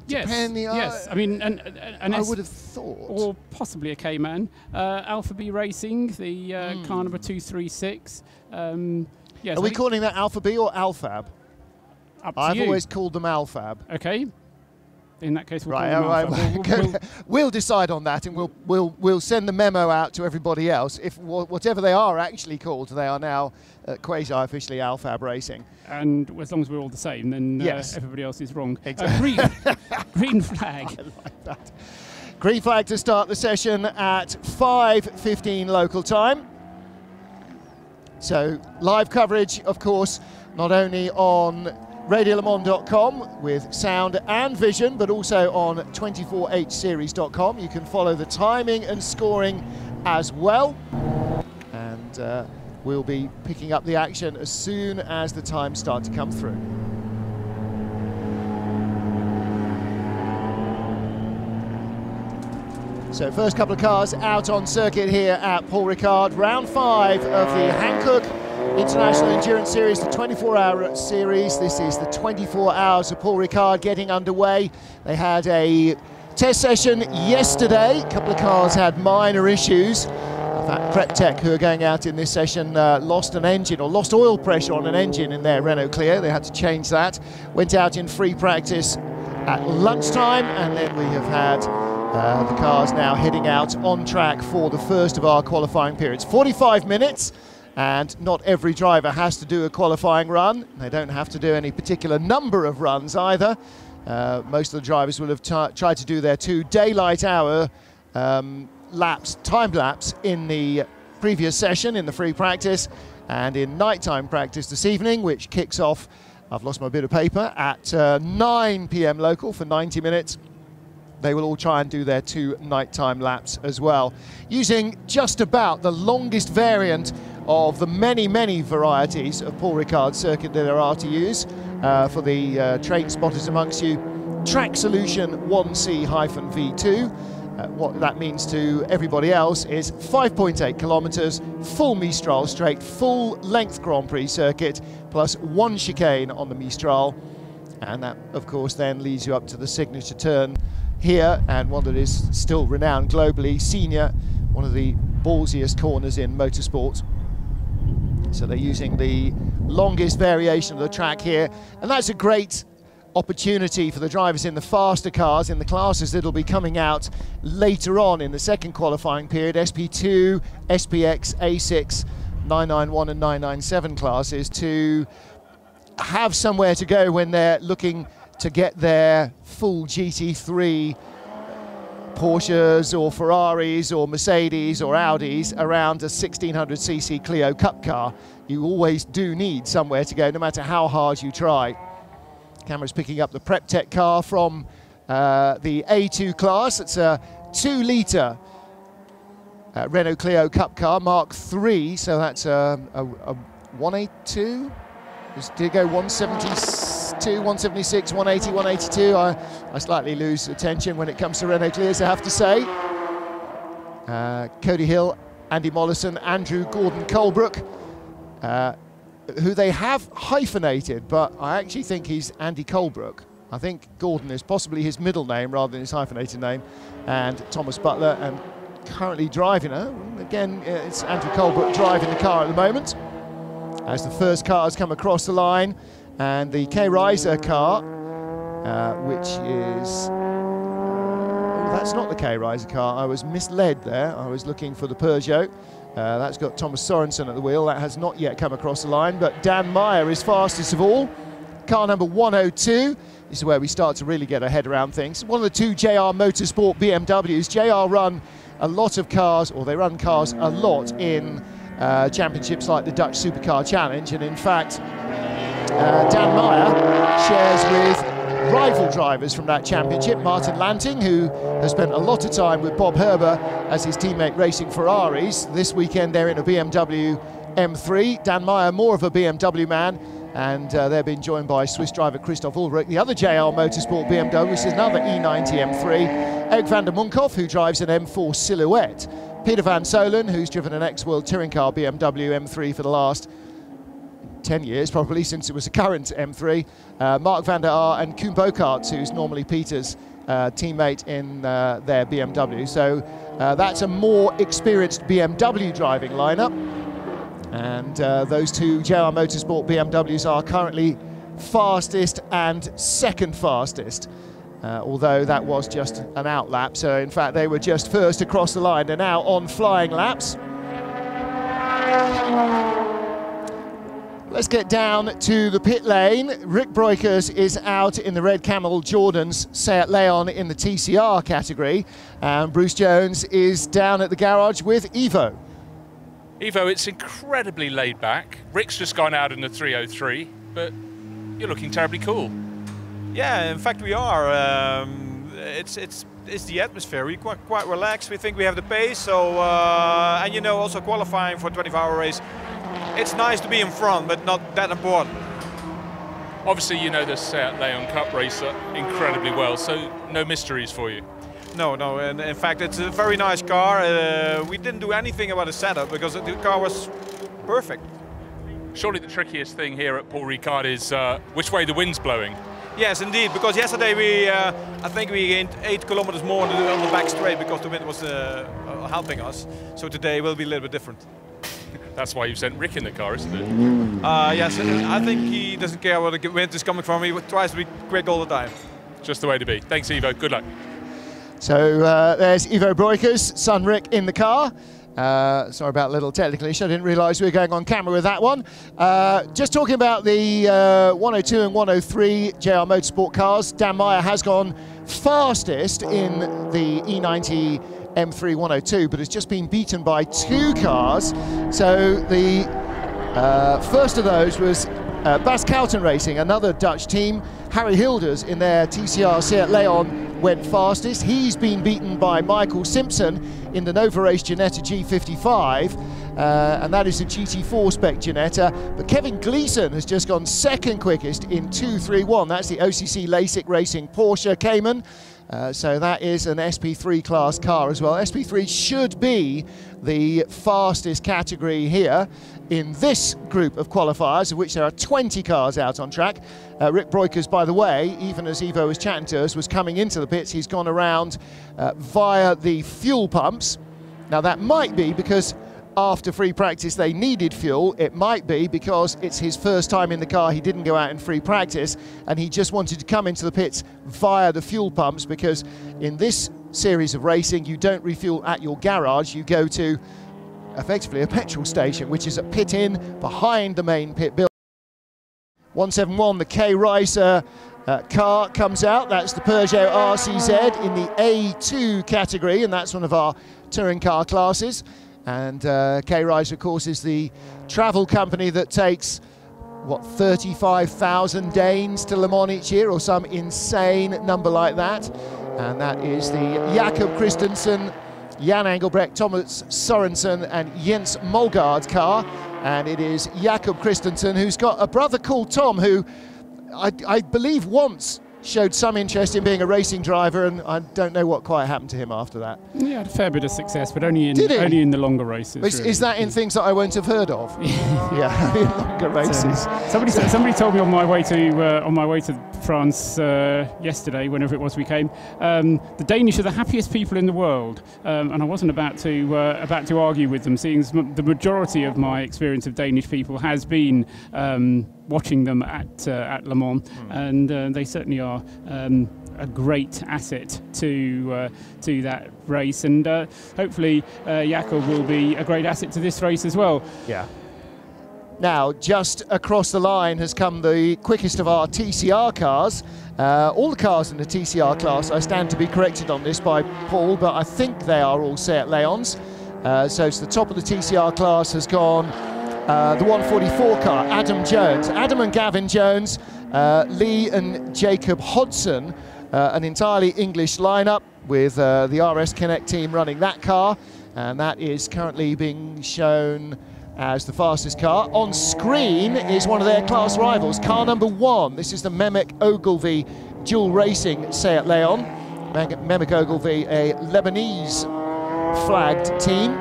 Yes. I mean, I would have thought, or possibly a Cayman. Alpha B Racing, the car number 236. Yes, are we calling that Alpha B or Alfab? Up to I've you. always called them Alfab. Okay. In that case, we'll Right, call them Alpha. We'll decide on that, and we'll send the memo out to everybody else. If whatever they are actually called, they are now quasi-officially Alfab Racing. And as long as we're all the same, then yes. Everybody else is wrong. Exactly. Green flag. I like that. Green flag to start the session at 5:15 local time. So live coverage, of course, not only on RadioLeMans.com with sound and vision, but also on 24hseries.com. You can follow the timing and scoring as well. And we'll be picking up the action as soon as the times start to come through. So first couple of cars out on circuit here at Paul Ricard. Round 5 of the Hankook International Endurance Series, the 24-hour series. This is the 24 hours of Paul Ricard getting underway. They had a test session yesterday. A couple of cars had minor issues. In fact, Prep Tech, who are going out in this session, lost an engine, or lost oil pressure on an engine in their Renault Clio. They had to change that. Went out in free practice at lunchtime, and then we have had the cars now heading out on track for the first of our qualifying periods. 45 minutes, and not every driver has to do a qualifying run. They don't have to do any particular number of runs either. Most of the drivers will have tried to do their 2 daylight hour time lapse in the previous session in the free practice, and in nighttime practice this evening, which kicks off, I've lost my bit of paper, at 9 p.m. local for 90 minutes. They will all try and do their 2 nighttime laps as well, using just about the longest variant of the many, many varieties of Paul Ricard circuit that there are to use. For the train spotters amongst you, Track Solution 1C-V2. What that means to everybody else is 5.8 kilometres, full Mistral straight, full length Grand Prix circuit, plus 1 chicane on the Mistral. And that, of course, then leads you up to the signature turn here, and one that is still renowned globally, Senior, one of the ballsiest corners in motorsport. So they're using the longest variation of the track here, and that's a great opportunity for the drivers in the faster cars, in the classes that'll be coming out later on in the second qualifying period, SP2, SPX, A6, 991 and 997 classes, to have somewhere to go when they're looking to get their full GT3 Porsches or Ferraris or Mercedes or Audis around a 1600cc Clio Cup car. You always do need somewhere to go, no matter how hard you try. Camera's picking up the Prep Tech car from the A2 class. It's a 2-litre Renault Clio Cup car, Mark III, so that's a 182? Did it go 172, 176, 180, 182? I slightly lose attention when it comes to Renault Clios, I have to say. Cody Hill, Andy Mollison, Andrew Gordon Colebrook, who they have hyphenated, but I actually think he's Andy Colebrook. I think Gordon is possibly his middle name rather than his hyphenated name. And Thomas Butler, and currently driving her. Again, it's Andrew Colebrook driving the car at the moment, as the first cars come across the line. And the K-Riser car, which is... that's not the K-Riser car. I was misled there. I was looking for the Peugeot. That's got Thomas Sorensen at the wheel. That has not yet come across the line, but Dan Meyer is fastest of all. Car number 102. This is where we start to really get our head around things. One of the 2 JR Motorsport BMWs. JR run a lot of cars, or they run cars a lot in championships like the Dutch Supercar Challenge, and in fact Dan Meyer shares with rival drivers from that championship, Martin Lanting, who has spent a lot of time with Bob Herber as his teammate racing Ferraris. This weekend they're in a BMW M3. Dan Meyer, more of a BMW man, and they're being joined by Swiss driver Christoph Ulrich, the other JR Motorsport BMW, which is another E90 M3. Eric van der Munkhoff, who drives an M4 Silhouette. Peter van Solen, who's driven an ex-World Touring Car BMW M3 for the last 10 years probably since it was a current M3, Mark van der Aar and Koen Bokaerts, who's normally Peter's teammate in their BMW. So that's a more experienced BMW driving lineup. And those two JR Motorsport BMWs are currently fastest and second fastest. Although that was just an out lap, so in fact they were just first across the line. They're now on flying laps. Let's get down to the pit lane. Rick Breukers is out in the red Camel Jordan's Seat Leon in the TCR category, and Bruce Jones is down at the garage with Ivo. Ivo, it's incredibly laid back. Rick's just gone out in the 303, but you're looking terribly cool. Yeah, in fact we are. It's the atmosphere. We're quite relaxed. We think we have the pace. So and you know, also qualifying for a 24-hour race, it's nice to be in front, but not that important. Obviously, you know the Seat Leon Cup racer incredibly well, so no mysteries for you. No, and in fact it's a very nice car. We didn't do anything about the setup because the car was perfect. Surely the trickiest thing here at Paul Ricard is which way the wind's blowing. Yes, indeed, because yesterday I think we gained 8 kilometers more on the back straight because the wind was helping us. So today will be a little bit different. That's why you've sent Rick in the car, isn't it? Yes, I think he doesn't care where the wind is coming from. He tries to be quick all the time. Just the way to be. Thanks, Ivo. Good luck. So there's Ivo Breukers, son Rick in the car. Sorry about a little technical issue, I didn't realise we were going on camera with that one. Just talking about the 102 and 103 JR Motorsport cars, Dan Meyer has gone fastest in the E90 M3 102, but has just been beaten by 2 cars. So the first of those was Bas Kouten Racing, another Dutch team. Harry Hilders in their TCR Seat Leon went fastest. He's been beaten by Michael Simpson in the Nova Race Ginetta G55, and that is a GT4 spec Ginetta. But Kevin Gleeson has just gone second quickest in 231. That's the OCC LASIK Racing Porsche Cayman. So that is an SP3 class car as well. SP3 should be the fastest category here in this group of qualifiers, of which there are 20 cars out on track. Rick Breukers, by the way, even as Ivo was chatting to us, was coming into the pits. He's gone around via the fuel pumps. Now that might be because after free practice they needed fuel. It might be because it's his first time in the car, he didn't go out in free practice, and he just wanted to come into the pits via the fuel pumps, because in this series of racing you don't refuel at your garage, you go to effectively a petrol station, which is a pit in behind the main pit building. 171, the K Ricer car comes out. That's the Peugeot RCZ in the A2 category, and that's one of our touring car classes. And K Ricer, of course, is the travel company that takes, what, 35,000 Danes to Le Mans each year, or some insane number like that. And that is the Jakob Christensen, Jan Engelbrecht, Thomas Sorensen and Jens Molgaard car. And it is Jakob Christensen, who's got a brother called Tom, who I believe once showed some interest in being a racing driver, and I don't know what quite happened to him after that. He had a fair bit of success, but only in the longer races. Is that in things that I won't have heard of? Yeah, in longer races. Somebody told me on my way to France yesterday, whenever it was we came, the Danish are the happiest people in the world, and I wasn't about to argue with them, seeing the majority of my experience of Danish people has been watching them at Le Mans, and they certainly are a great asset to that race, and hopefully Jakob will be a great asset to this race as well. Yeah. Now, just across the line has come the quickest of our TCR cars. All the cars in the TCR class, I stand to be corrected on this by Paul, but I think they are all Seat Leons. So to the top of the TCR class has gone the 144 car, Adam Jones. Adam and Gavin Jones, Lee and Jacob Hodson, an entirely English lineup with the RS Connect team running that car, and that is currently being shown as the fastest car. On screen is one of their class rivals, car number 1. This is the Mehmet Ogilvy dual racing Seat Leon. Mehmet Ogilvy, a Lebanese flagged team.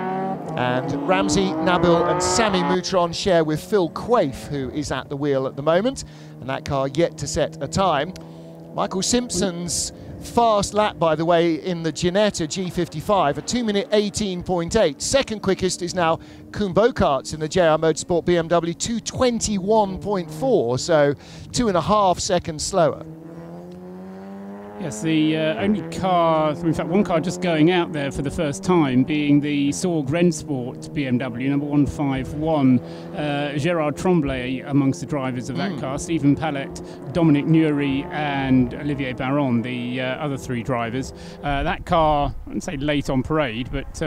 And Ramsey, Nabil and Sammy Moutron share with Phil Quaife, who is at the wheel at the moment, and that car yet to set a time. Michael Simpson's fast lap, by the way, in the Ginetta G55, a 2-minute 18.8. Second quickest is now Koen Bokarts in the JR Motorsport BMW, 2:21.4, so 2.5 seconds slower. Yes, the only car, in fact one car just going out there for the first time, being the Sorg Rennsport BMW, number 151, Gérard Tremblay amongst the drivers of that car, Stephen Pallet, Dominic Nury and Olivier Baron, the other three drivers. That car, I wouldn't say late on parade, but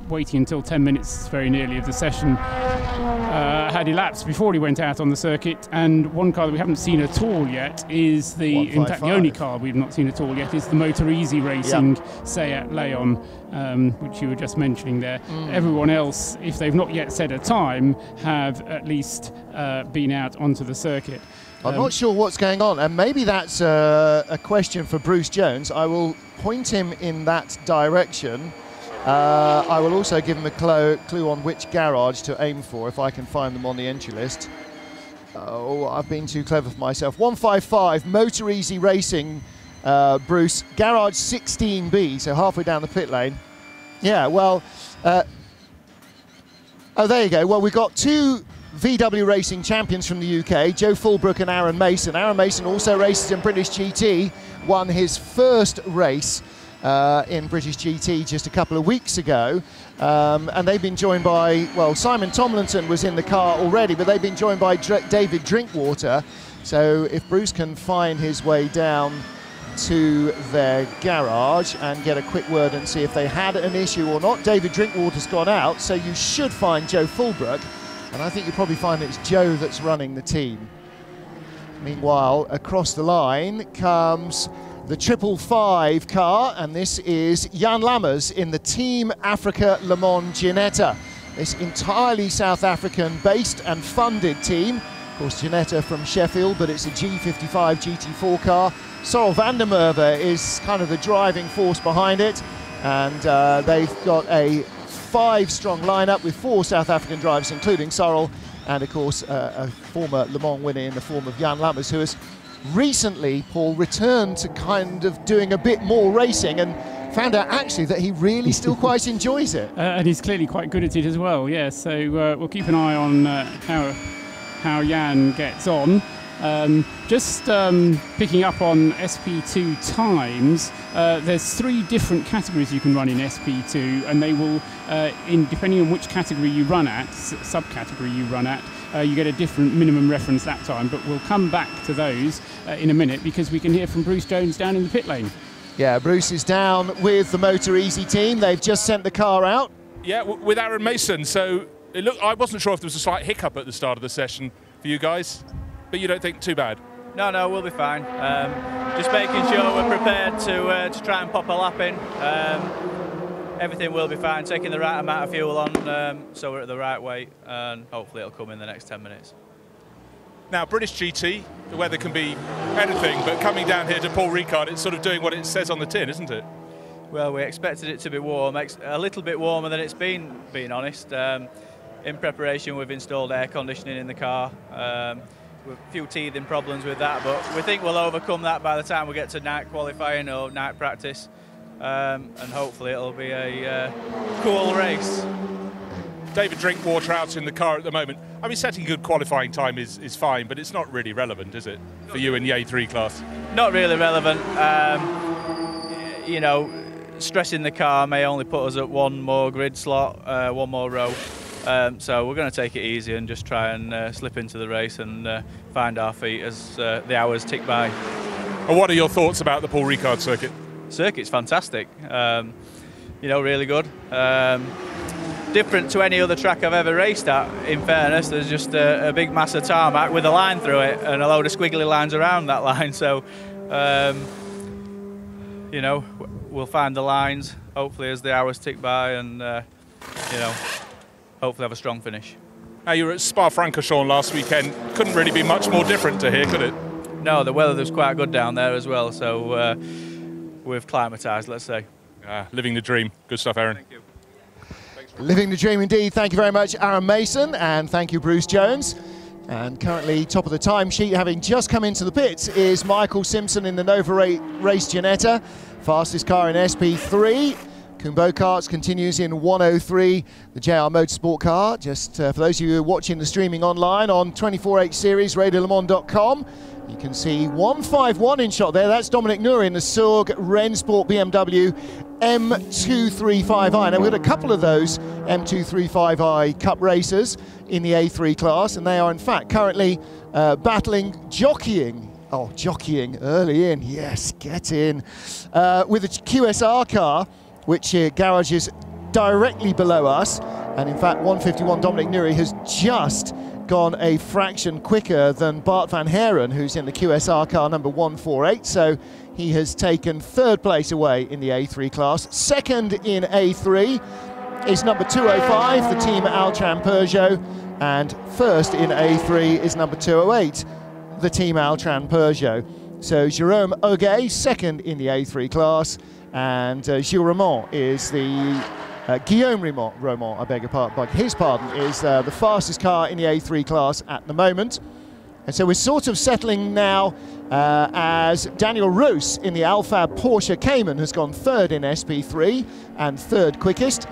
waiting until 10 minutes very nearly of the session, had elapsed before he went out on the circuit. And one car that we haven't seen at all yet is in fact the only car we've not seen at all yet is the Motor Easy Racing Seat Leon, which you were just mentioning there. Everyone else, if they've not yet set a time, have at least been out onto the circuit. I'm not sure what's going on, and maybe that's a question for Bruce Jones. I will point him in that direction. I will also give him a clue on which garage to aim for, if I can find them on the entry list. Oh, I've been too clever for myself. 155, Motor Easy Racing, Bruce, garage 16B, so halfway down the pit lane. Yeah, well, oh, there you go. Well, we've got two VW Racing champions from the UK, Joe Fulbrook and Aaron Mason. Aaron Mason also races in British GT, won his first race in British GT just a couple of weeks ago, and they've been joined by, well, Simon Tomlinson was in the car already, but they've been joined by David Drinkwater. So if Bruce can find his way down to their garage and get a quick word and see if they had an issue or not. David Drinkwater's gone out, so you should find Joe Fulbrook, and I think you'll probably find it's Joe that's running the team. Meanwhile, across the line comes the 555 car, and this is Jan Lammers in the Team Africa Le Mans Ginetta. This entirely South African based and funded team. Of course, Ginetta from Sheffield, but it's a G55 GT4 car. Sorrel van der Merwe is kind of the driving force behind it, and they've got a 5-strong lineup with 4 South African drivers, including Sorrel, and of course a former Le Mans winner in the form of Jan Lammers, who has recently, Paul, returned to kind of doing a bit more racing and found out actually that he really still quite enjoys it. And he's clearly quite good at it as well, yeah. So we'll keep an eye on how Jan gets on. Just picking up on SP2 times, there's 3 different categories you can run in SP2, and they will, depending on which category you run at, subcategory you run at, you get a different minimum reference lap time. But we'll come back to those in a minute, because we can hear from Bruce Jones down in the pit lane. Yeah, Bruce is down with the Motor Easy team. They've just sent the car out. Yeah, with Aaron Mason. So I wasn't sure if there was a slight hiccup at the start of the session for you guys, but you don't think too bad? No, we'll be fine. Just making sure we're prepared to try and pop a lap in. Everything will be fine, taking the right amount of fuel on, so we're at the right weight, and hopefully it'll come in the next 10 minutes. Now, British GT, the weather can be anything, but coming down here to Paul Ricard, it's sort of doing what it says on the tin, isn't it? Well, we expected it to be warm, a little bit warmer than it's been, being honest. In preparation, we've installed air conditioning in the car. With a few teething problems with that, but we think we'll overcome that by the time we get to night qualifying or night practice, and hopefully it'll be a cool race. David Drinkwater out in the car at the moment. I mean, setting a good qualifying time is fine, but it's not really relevant, is it, for you in the A3 class? Not really relevant. You know, stressing the car may only put us at one more grid slot, one more row. So we're going to take it easy and just try and slip into the race and find our feet as the hours tick by. And what are your thoughts about the Paul Ricard circuit? Circuit's fantastic. You know, really good. Different to any other track I've ever raced at, in fairness. There's just a big mass of tarmac with a line through it and a load of squiggly lines around that line. So, you know, we'll find the lines hopefully as the hours tick by, and, you know, hopefully have a strong finish. Now, you were at Spa-Francorchamps last weekend. Couldn't really be much more different to here, could it? No, the weather was quite good down there as well, so we've climatised, let's say. Living the dream. Good stuff, Aaron. Thank you. Living the dream indeed. Thank you very much, Aaron Mason, and thank you, Bruce Jones. And currently top of the timesheet, having just come into the pits, is Michael Simpson in the Nova Race Ginetta. Fastest car in SP3. Kumbo Karts continues in 103. The JR Motorsport car, just for those of you who are watching the streaming online on 24H Series, radiolemans.com. You can see 151 in shot there. That's Dominic Nouri in the Sorg Rennsport BMW M235i. Now, we've got a couple of those M235i Cup racers in the A3 class, and they are, in fact, currently jockeying early in. Yes, get in. With a QSR car, which garages directly below us. And, in fact, 151 Dominic Nouri has just gone a fraction quicker than Bart van Haren, who's in the QSR car number 148, so he has taken third place away in the A3 class. Second in A3 is number 205, the team Altran Peugeot, and first in A3 is number 208, the team Altran Peugeot. So Jerome Auguet, second in the A3 class, and Gilles Ramon is the Guillaume Romont, I beg your pardon, his pardon, is the fastest car in the A3 class at the moment. And so we're sort of settling now as Daniel Roos in the Alphab Porsche Cayman has gone third in SP3 and third quickest.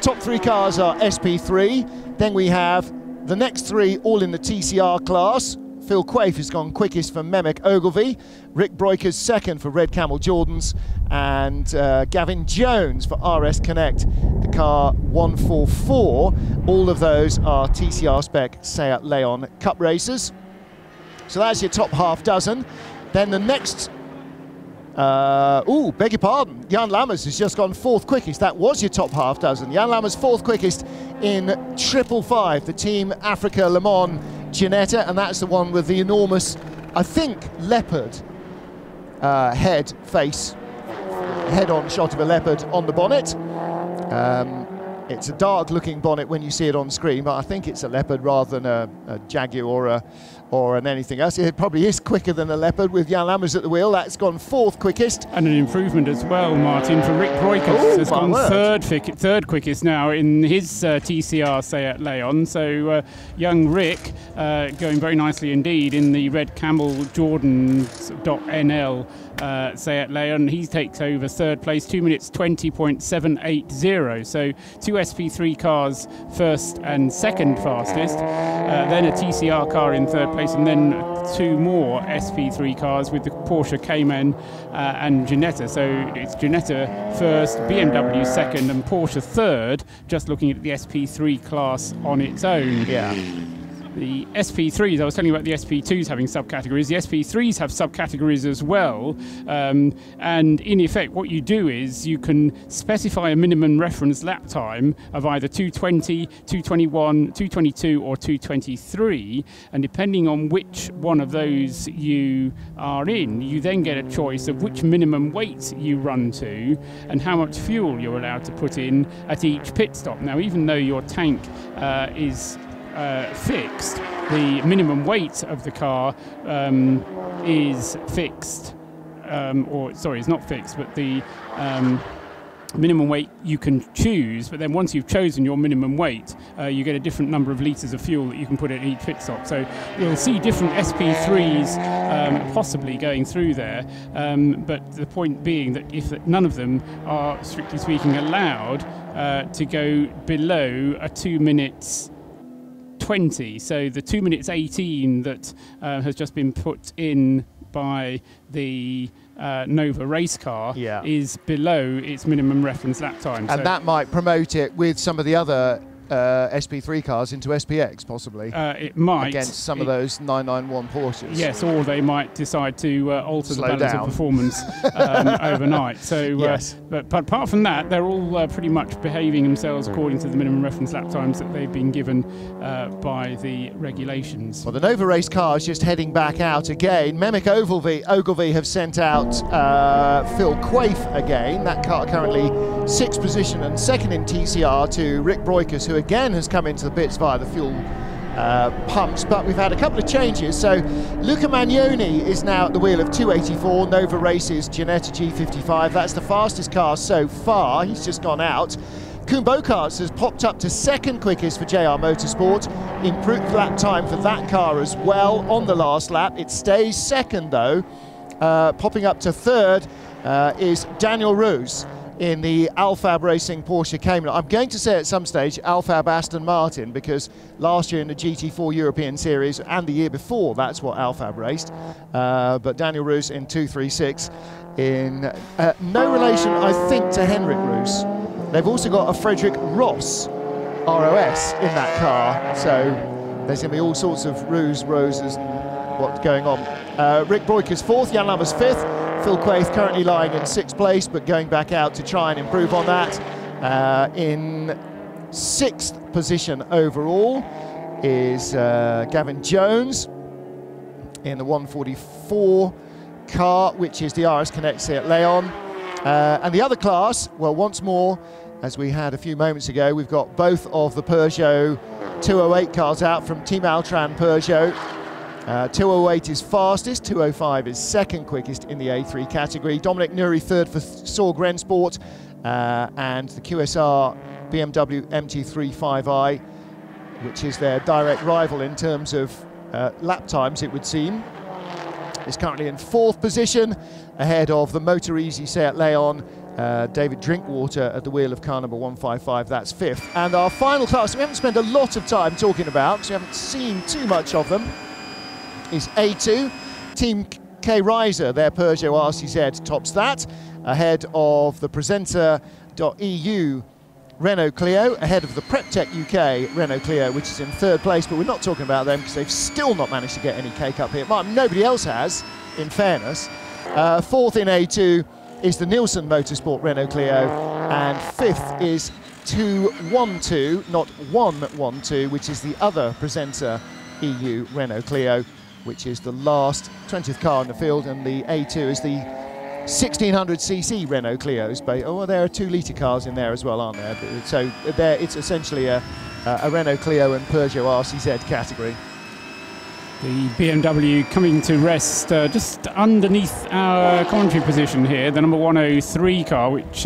Top three cars are SP3. Then we have the next three all in the TCR class. Phil Quaife has gone quickest for Mehmet Ogilvy. Rick Broikers second for Red Camel Jordans. And Gavin Jones for RS Connect, the car 144. All of those are TCR spec Seat Leon Cup racers. So that's your top half dozen. Then the next, beg your pardon, Jan Lammers has just gone fourth quickest. That was your top half dozen. Jan Lammers fourth quickest in 555, the Team Africa Le Mans Ginetta, and that's the one with the enormous, I think, leopard head-on shot of a leopard on the bonnet. It's a dark-looking bonnet when you see it on screen, but I think it's a leopard rather than a Jaguar or an anything else. It probably is quicker than a leopard with Jan Lammers at the wheel. That's gone fourth quickest. And an improvement as well, Martin, for Rick Broikers. Has gone third quickest now in his TCR Seat Leon. So young Rick going very nicely indeed in the Red Camel Jordans.nl Seat Leon. He takes over third place, 2 minutes 20.780. So two SP3 cars first and second fastest, then a TCR car in third place, and then two more SP3 cars with the Porsche Cayman and Ginetta. So it's Ginetta first, BMW second, and Porsche third, just looking at the SP3 class on its own. Yeah. The SP3s, I was telling you about the SP2s having subcategories. The SP3s have subcategories as well. And in effect, what you do is you can specify a minimum reference lap time of either 220, 221, 222 or 223. And depending on which one of those you are in, you then get a choice of which minimum weight you run to and how much fuel you're allowed to put in at each pit stop. Now, even though your tank is fixed, the minimum weight of the car is fixed, it's not fixed, but the minimum weight you can choose, but then once you've chosen your minimum weight, you get a different number of litres of fuel that you can put at each pit stop. So you'll see different SP3s possibly going through there, but the point being that if none of them are, strictly speaking, allowed to go below a 2 minutes 20. So the 2 minutes 18 that has just been put in by the Nova race car is below its minimum reference lap time. And so that might promote it with some of the other SP3 cars into SPX, possibly. It might. Against some of those 991 Porsches. Yes, or they might decide to alter the balance of performance overnight. So, yes. But apart from that, they're all pretty much behaving themselves according to the minimum reference lap times that they've been given by the regulations. Well, the Nova race car is just heading back out again. Mehmet Ogilvy have sent out Phil Quaife again. That car currently 6th position and second in TCR to Rick Broikers, who again has come into the pits via the fuel pumps, but we've had a couple of changes. So Luca Magnoni is now at the wheel of 284 Nova Races Ginetta G55. That's the fastest car so far. He's just gone out. Koen Bokaerts has popped up to second quickest for JR Motorsport. Improved lap time for that car as well on the last lap. It stays second though. Popping up to third is Daniel Roos in the Alfab Racing Porsche Cayman. I'm going to say at some stage Alfab Aston Martin, because last year in the GT4 European Series and the year before, that's what Alfab raced. But Daniel Roos in 236 in no relation, I think, to Henrik Roos. They've also got a Frederick Ross ROS in that car, so there's going to be all sorts of Roses, what's going on. Rick Broiker's fourth, Jan Lammers fifth. Phil Quaith currently lying in sixth place, but going back out to try and improve on that. In sixth position overall is Gavin Jones in the 144 car, which is the RS Connect Seat Leon. And the other class, well, once more, as we had a few moments ago, we've got both of the Peugeot 208 cars out from Team Altran Peugeot. 208 is fastest, 205 is second quickest in the A3 category. Dominic Nuri third for Saur Grensport, and the QSR BMW MT35i, which is their direct rival in terms of lap times, it would seem, is currently in fourth position, ahead of the Motor Easy Seat Leon. David Drinkwater at the wheel of car number 155, that's fifth. And our final class, we haven't spent a lot of time talking about, because we haven't seen too much of them, is A2. Team K-Riser, their Peugeot RCZ, tops that, ahead of the Presenter.eu Renault Clio, ahead of the PrepTech UK Renault Clio, which is in third place, but we're not talking about them because they've still not managed to get any cake up here. Nobody else has, in fairness. Fourth in A2 is the Nielsen Motorsport Renault Clio, and fifth is 212, not 112, which is the other Presenter EU Renault Clio, which is the last 20th car in the field, and the A2 is the 1600cc Renault Clios. Oh, there are 2-litre cars in there as well, aren't there? So there, it's essentially a Renault Clio and Peugeot RCZ category. The BMW coming to rest just underneath our commentary position here, the number 103 car, which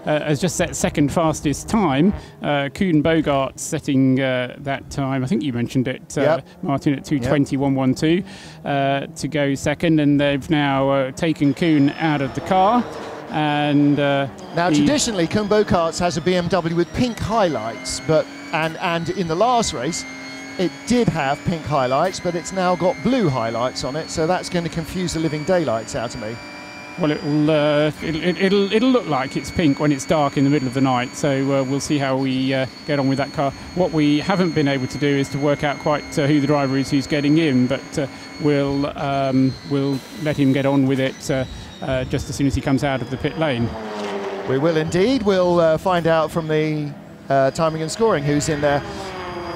has just set second fastest time. Koen Bokaerts setting that time, I think you mentioned it, yep. Martin, at 2:20.112 to go second, and they've now taken Koen out of the car. And now traditionally Koen Bokaerts has a BMW with pink highlights, but and in the last race it did have pink highlights, but it's now got blue highlights on it, so that's going to confuse the living daylights out of me. Well, it'll look like it's pink when it's dark in the middle of the night, so we'll see how we get on with that car. What we haven't been able to do is to work out quite who the driver is who's getting in, but we'll let him get on with it just as soon as he comes out of the pit lane. We will indeed. We'll find out from the timing and scoring who's in there.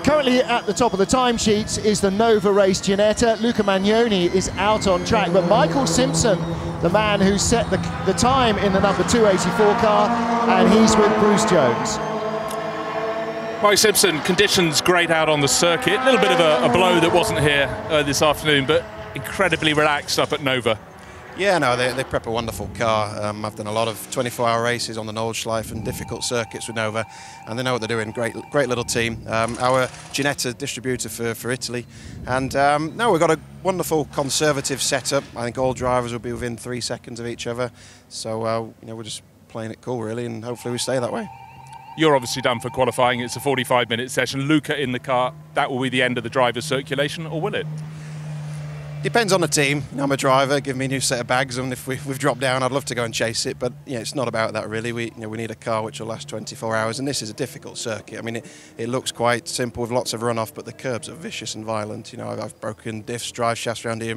Currently at the top of the timesheets is the Nova Race Ginetta. Luca Magnoni is out on track, but Michael Simpson, the man who set the time in the number 284 car, and he's with Bruce Jones. Mike Simpson, conditions great out on the circuit. A little bit of a blow that wasn't here this afternoon, but incredibly relaxed up at Nova. Yeah, no, they prep a wonderful car. I've done a lot of 24-hour races on the Nordschleife and difficult circuits with Nova, and they know what they're doing. Great little team. Our Ginetta distributor for Italy, and no, we've got a wonderful conservative setup. I think all drivers will be within 3 seconds of each other, so you know, we're just playing it cool really, and hopefully we stay that way. You're obviously done for qualifying. It's a 45-minute session. Luca in the car. That will be the end of the driver's circulation, or will it? Depends on the team. I'm a driver, give me a new set of bags, and if we've dropped down, I'd love to go and chase it, but yeah, it's not about that really. We need a car which will last 24 hours, and this is a difficult circuit. I mean, it looks quite simple with lots of runoff, but the curbs are vicious and violent. You know, I've broken diffs, drive shafts around here,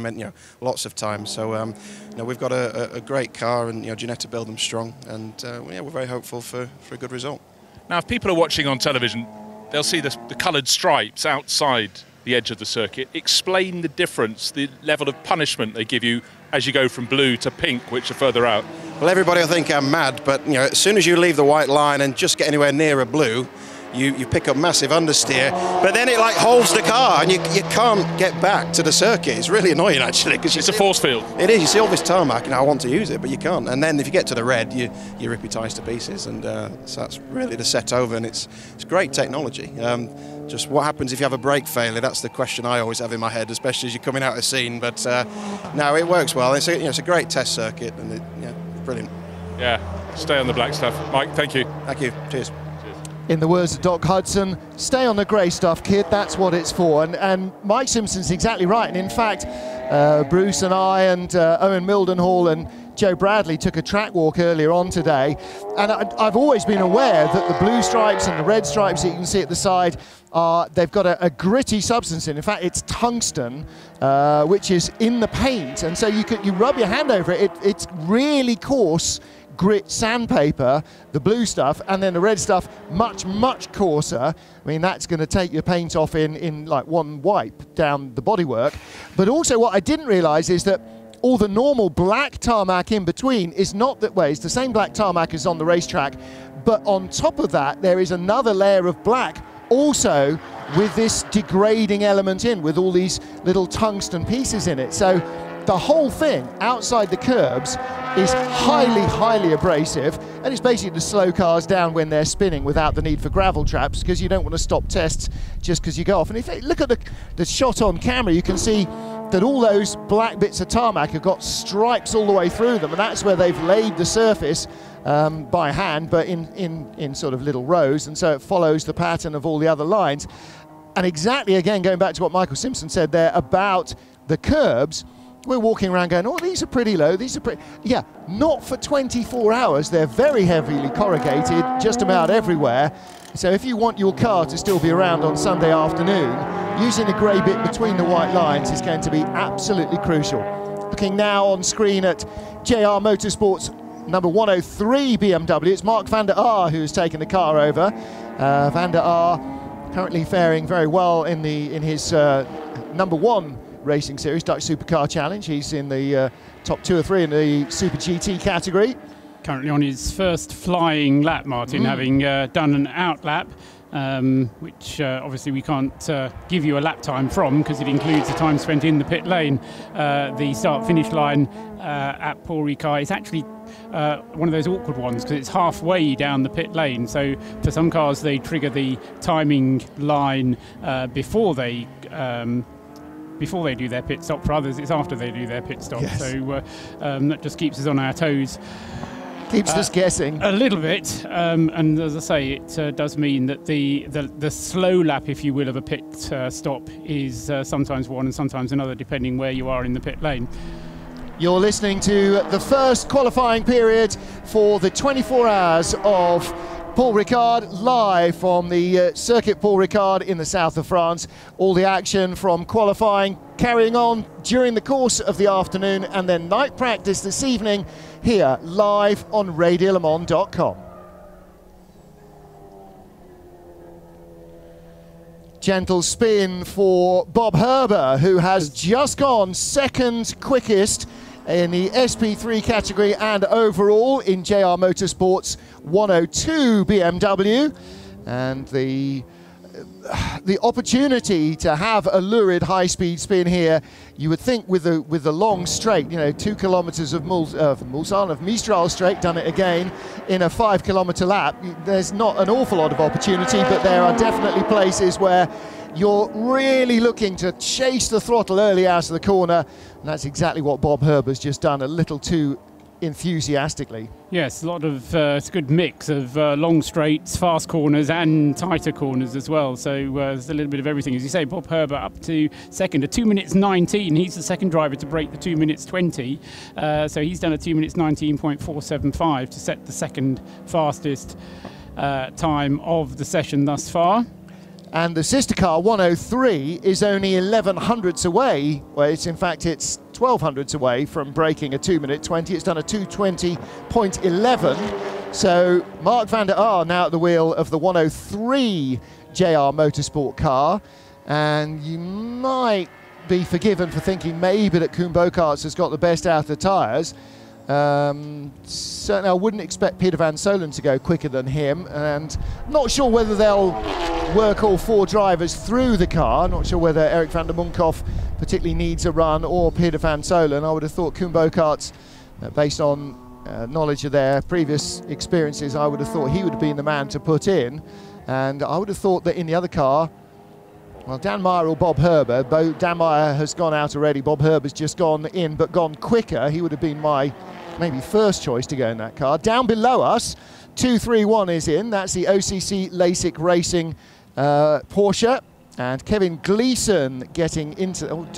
lots of times. So, we've got a great car, and Ginetta build them strong, and yeah, we're very hopeful for a good result. Now, if people are watching on television, they'll see the coloured stripes outside the edge of the circuit. Explain the difference, the level of punishment they give you as you go from blue to pink, which are further out. Well, everybody will think I'm mad, but as soon as you leave the white line and just get anywhere near a blue, you pick up massive understeer, but then it like holds the car and you can't get back to the circuit. It's really annoying actually, because it's a force field. It is. You see all this tarmac and I want to use it, but you can't. And then if you get to the red, you rip your tyres to pieces, and so that's really the set over, and it's great technology. Just what happens if you have a brake failure? That's the question I always have in my head, especially as you're coming out of the scene. But no, it works well. It's a great test circuit, and brilliant. Yeah, stay on the black stuff. Mike, thank you. Thank you. Cheers. In the words of Doc Hudson, stay on the grey stuff, kid, that's what it's for. And Mike Simpson's exactly right. And in fact, Bruce and I and Owen Mildenhall and Joe Bradley took a track walk earlier on today. And I've always been aware that the blue stripes and the red stripes that you can see at the side, they've got a gritty substance in. In fact, it's tungsten, which is in the paint. And so you rub your hand over it, it's really coarse grit sandpaper, the blue stuff, and then the red stuff much coarser. I mean, that's going to take your paint off in like one wipe down the bodywork. But also what I didn't realize is that all the normal black tarmac in between is not that way. It's the same black tarmac as on the racetrack, but on top of that there is another layer of black also with this degrading element in, with all these little tungsten pieces in it. So the whole thing outside the curbs is highly abrasive, and it's basically to slow cars down when they're spinning without the need for gravel traps, because you don't want to stop tests just because you go off. And if you look at the shot on camera, you can see that all those black bits of tarmac have got stripes all the way through them, and that's where they've laid the surface by hand, but in sort of little rows, and so it follows the pattern of all the other lines. And exactly, again, going back to what Michael Simpson said there about the curbs, we're walking around going, oh, these are pretty low, these are pretty... Yeah, not for 24 hours. They're very heavily corrugated just about everywhere. So if you want your car to still be around on Sunday afternoon, using a grey bit between the white lines is going to be absolutely crucial. Looking now on screen at JR Motorsports number 103 BMW, it's Mark van der Aar who's taken the car over. Van der Aar currently faring very well in his number 1 racing series, Dutch Supercar Challenge. He's in the top 2 or 3 in the Super GT category. Currently on his first flying lap, Martin, having done an out lap, which obviously we can't give you a lap time from, because it includes the time spent in the pit lane. The start-finish line at Paul Ricard is actually one of those awkward ones, because it's halfway down the pit lane. So for some cars, they trigger the timing line before they do their pit stop. For others, it's after they do their pit stop. Yes. So that just keeps us on our toes. Keeps us guessing. A little bit. And as I say, it does mean that the slow lap, if you will, of a pit stop is sometimes one and sometimes another, depending where you are in the pit lane. You're listening to the first qualifying period for the 24 hours of Paul Ricard, live from the circuit Paul Ricard in the south of France. All the action from qualifying carrying on during the course of the afternoon, and then night practice this evening here live on RadioLeMans.com. Gentle spin for Bob Herber, who has just gone second quickest in the SP3 category and overall in JR Motorsports 102 BMW. And the opportunity to have a lurid high-speed spin here, you would think with the long straight, 2 kilometers of Mistral straight, done it again in a 5 kilometer lap, there's not an awful lot of opportunity, but there are definitely places where you're really looking to chase the throttle early out of the corner, and that's exactly what Bob Herber's just done, a little too enthusiastically. Yes, a lot of it's a good mix of long straights, fast corners and tighter corners as well, so there's a little bit of everything. As you say, Bob Herber up to second, a 2 minutes 19. He's the second driver to break the 2 minutes 20, so he's done a 2 minutes 19.475 to set the second fastest time of the session thus far. And the sister car 103 is only 11 hundredths away. Well, it's 12 hundredths away from breaking a 2 minute 20. It's done a 2:20.11. So Mark van der Aar now at the wheel of the 103 JR Motorsport car, and you might be forgiven for thinking maybe that Koen Bokaerts has got the best out of the tyres. Certainly I wouldn't expect Peter van Solen to go quicker than him, and not sure whether they'll work all 4 drivers through the car. Not sure whether Erik van der Munkhoff particularly needs a run, or Peter van Solen. I would have thought Koen Bogaerts, based on knowledge of their previous experiences, I would have thought he would have been the man to put in. And I would have thought that in the other car, well, Dan Meyer or Bob Herber. Dan Meyer has gone out already. Bob Herber's just gone in, but gone quicker. He would have been my maybe first choice to go in that car. Down below us, 231 is in. That's the OCC LASIK Racing Porsche. And Kevin Gleeson getting into... Oh,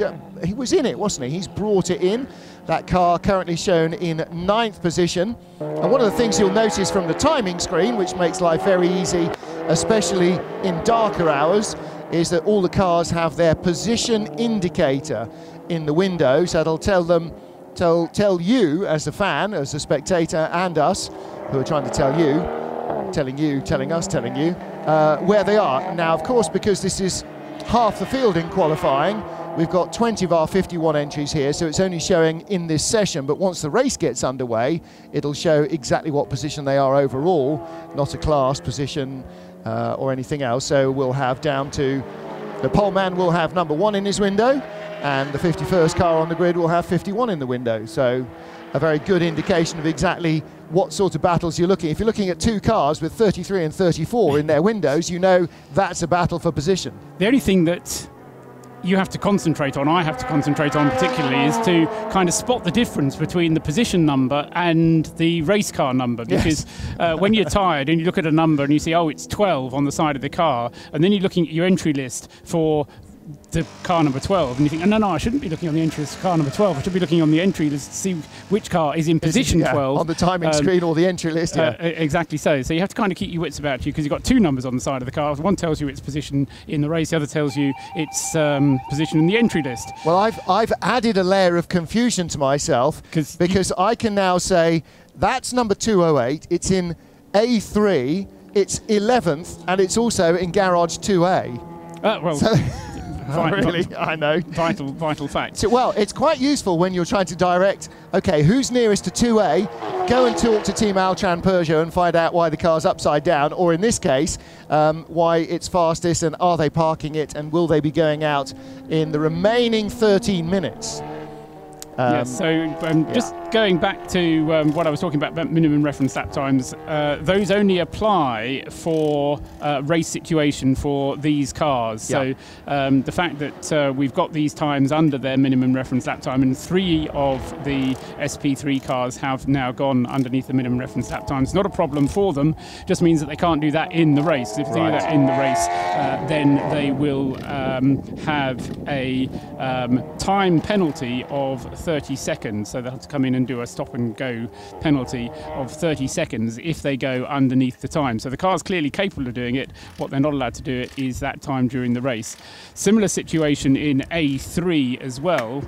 he was in it, wasn't he? He's brought it in. That car currently shown in 9th position. And one of the things you'll notice from the timing screen, which makes life very easy, especially in darker hours, is that all the cars have their position indicator in the window, so it'll tell them, tell you as a fan, as a spectator, and us, who are trying to tell you, telling us, where they are. Now, of course, because this is half the field in qualifying, we've got 20 of our 51 entries here, so it's only showing in this session, but once the race gets underway, it'll show exactly what position they are overall, not a class position or anything else. So we'll have down to the poleman will have number 1 in his window, and the 51st car on the grid will have 51 in the window. So a very good indication of exactly what sort of battles you're looking. If you're looking at 2 cars with 33 and 34 in their windows, you know that's a battle for position. The only thing that you have to concentrate on, I have to concentrate on particularly, is to kind of spot the difference between the position number and the race car number, because when you're tired and you look at a number and you see, oh, it's 12 on the side of the car, and then you're looking at your entry list for the car number 12, and you think, oh, no, I shouldn't be looking on the entry list car number 12. I should be looking on the entry list to see which car is in position 12. On the timing screen or the entry list, exactly so. So you have to kind of keep your wits about you, because you've got 2 numbers on the side of the car. One tells you its position in the race, the other tells you its position in the entry list. Well, I've added a layer of confusion to myself, because I can now say, that's number 208, it's in A3, it's 11th, and it's also in garage 2A. Well... So really, I know. Vital fact. So, well, it's quite useful when you're trying to direct, okay, who's nearest to 2A, go and talk to Team Altran Peugeot and find out why the car's upside down, or in this case, why it's fastest, and are they parking it, and will they be going out in the remaining 13 minutes? Yes, so just going back to what I was talking about minimum reference lap times, those only apply for race situation for these cars. Yeah. So the fact that we've got these times under their minimum reference lap time, and 3 of the SP3 cars have now gone underneath the minimum reference lap time, it's not a problem for them, just means that they can't do that in the race. If they do that in the race, then they will have a time penalty of 30 seconds, so they'll have to come in and do a stop and go penalty of 30 seconds if they go underneath the time. So the car's clearly capable of doing it. What they're not allowed to do it is that time during the race. Similar situation in A3 as well.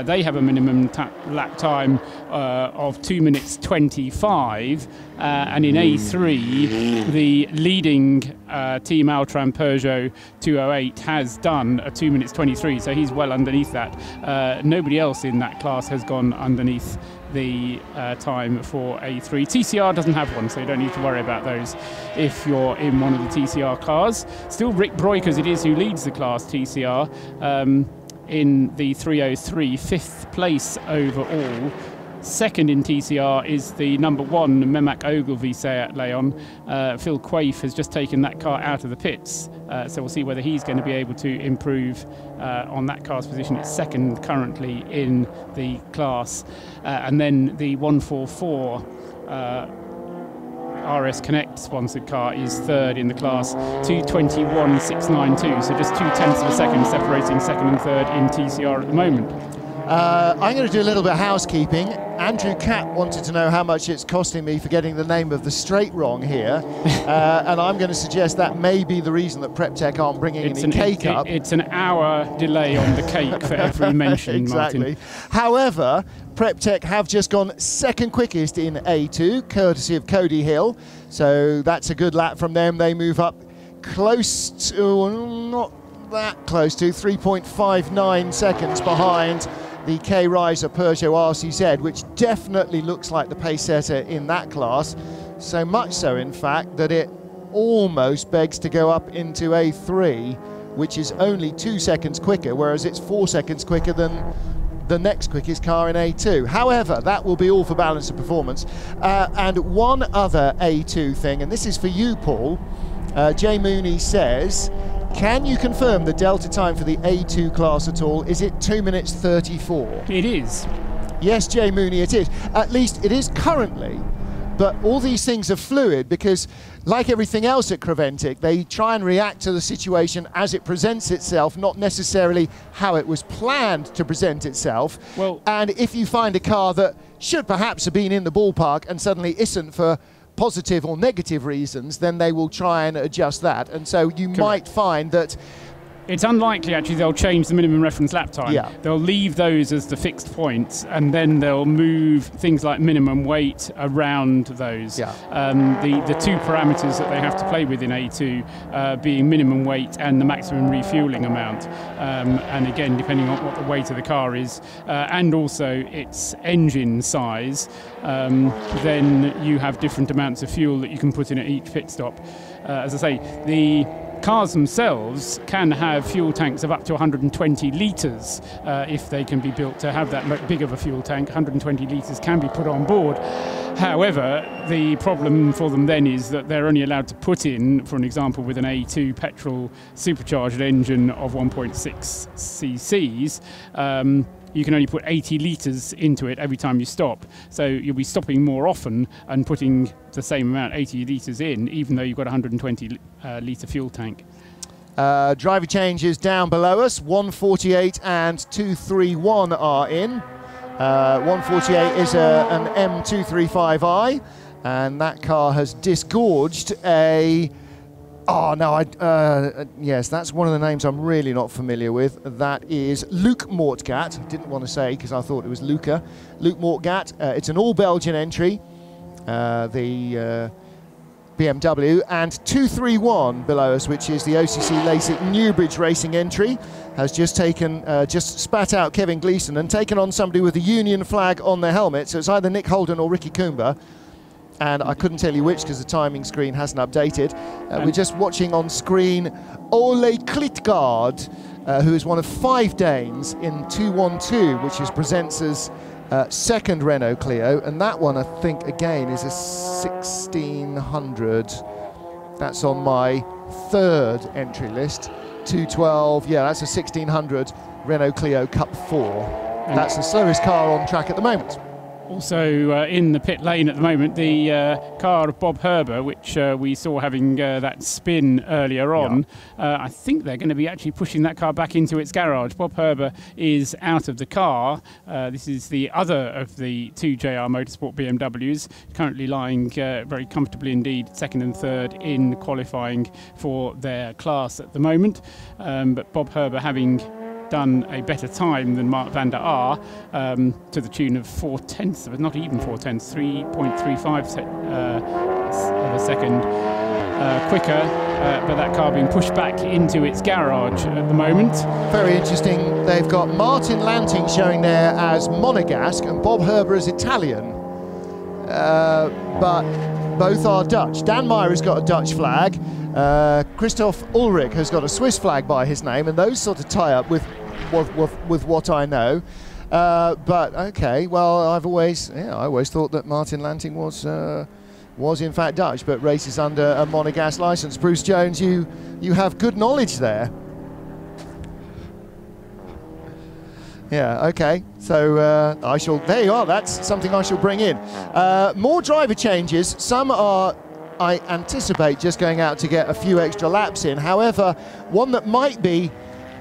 They have a minimum lap time of 2 minutes 25, and in A3 the leading Team Altran Peugeot 208 has done a 2 minutes 23, so he's well underneath that. Nobody else in that class has gone underneath the time for A3. TCR doesn't have one, so you don't need to worry about those if you're in one of the TCR cars. Still Rick Broikers it is who leads the class TCR in the 303, 5th place overall. Second in TCR is the number 1 Memak Ogilvy Seat Leon. Phil Quaife has just taken that car out of the pits, so we'll see whether he's going to be able to improve on that car's position. It's second currently in the class, and then the 144 RS Connect sponsored car is third in the class, 2:21.692, so just 0.2 of a second separating second and third in TCR at the moment. I'm going to do a little bit of housekeeping. Andrew Catt wanted to know how much it's costing me for getting the name of the straight wrong here, and I'm going to suggest that may be the reason that PrepTech aren't bringing any cake up. It's an hour delay on the cake for every mention, exactly. Martin. However, PrepTech have just gone second quickest in A2, courtesy of Cody Hill, so that's a good lap from them. They move up close to, not that close to, 3.59 seconds behind the K-Riser Peugeot RCZ, which definitely looks like the pace setter in that class. So much so, in fact, that it almost begs to go up into A3, which is only 2 seconds quicker, whereas it's 4 seconds quicker than the next quickest car in A2. However, that will be all for balance of performance. And one other A2 thing, and this is for you, Paul. Jay Mooney says, can you confirm the delta time for the A2 class at all? Is it 2 minutes 34? It is. Yes, Jay Mooney, it is. At least it is currently. But all these things are fluid because, like everything else at Creventic, they try and react to the situation as it presents itself, not necessarily how it was planned to present itself. Well, and if you find a car that should perhaps have been in the ballpark and suddenly isn't for positive or negative reasons, then they will try and adjust that. And so you might find that it's unlikely, actually, they'll change the minimum reference lap time. Yeah. They'll leave those as the fixed points, and then they'll move things like minimum weight around those. Yeah. The two parameters that they have to play with in A2 being minimum weight and the maximum refueling amount. And again, depending on what the weight of the car is, and also its engine size, then you have different amounts of fuel that you can put in at each pit stop. As I say, the cars themselves can have fuel tanks of up to 120 litres if they can be built to have that big of a fuel tank. 120 litres can be put on board. However, the problem for them then is that they're only allowed to put in, for an example, with an A2 petrol supercharged engine of 1.6 cc's, you can only put 80 litres into it every time you stop. So you'll be stopping more often and putting the same amount, 80 litres in, even though you've got a 120 litre fuel tank. Driver changes down below us. 148 and 231 are in. 148 is an M235i, and that car has disgorged a... Oh, no, yes, that's one of the names I'm really not familiar with. That is Luc Mortgat. Didn't want to say because I thought it was Luca. Luc Mortgat. It's an all-Belgian entry, the BMW. And 231 below us, which is the OCC Lasik Newbridge Racing entry, has just taken, just spat out Kevin Gleeson and taken on somebody with the Union flag on their helmet. So it's either Nick Holden or Ricky Coomber. And I couldn't tell you which because the timing screen hasn't updated. We're just watching on screen Ole Klitgaard, who is one of 5 Danes in 212, which is Presenza's second Renault Clio. And that one, I think, again, is a 1600. That's on my 3rd entry list. 212, yeah, that's a 1600 Renault Clio Cup 4. That's the slowest car on track at the moment. Also in the pit lane at the moment, the car of Bob Herber, which we saw having that spin earlier on. Yeah. I think they're going to be actually pushing that car back into its garage. Bob Herber is out of the car. This is the other of the 2 JR Motorsport BMWs, currently lying very comfortably indeed, 2nd and 3rd in qualifying for their class at the moment. But Bob Herber having done a better time than Mark van der Aar, to the tune of 4/10, but not even 4/10, 3.35 of a second quicker, but that car being pushed back into its garage at the moment. Very interesting. They've got Martin Lanting showing there as Monegasque and Bob Herber as Italian, but both are Dutch. Dan Meyer has got a Dutch flag. Christoph Ulrich has got a Swiss flag by his name, and those sort of tie up with what I know. But okay, well, I always thought that Martin Lanting was in fact Dutch, but races under a Monegasque license. Bruce Jones, you have good knowledge there. Yeah, okay, so there you are, that's something I shall bring in. More driver changes. Some are, I anticipate, just going out to get a few extra laps in. However, one that might be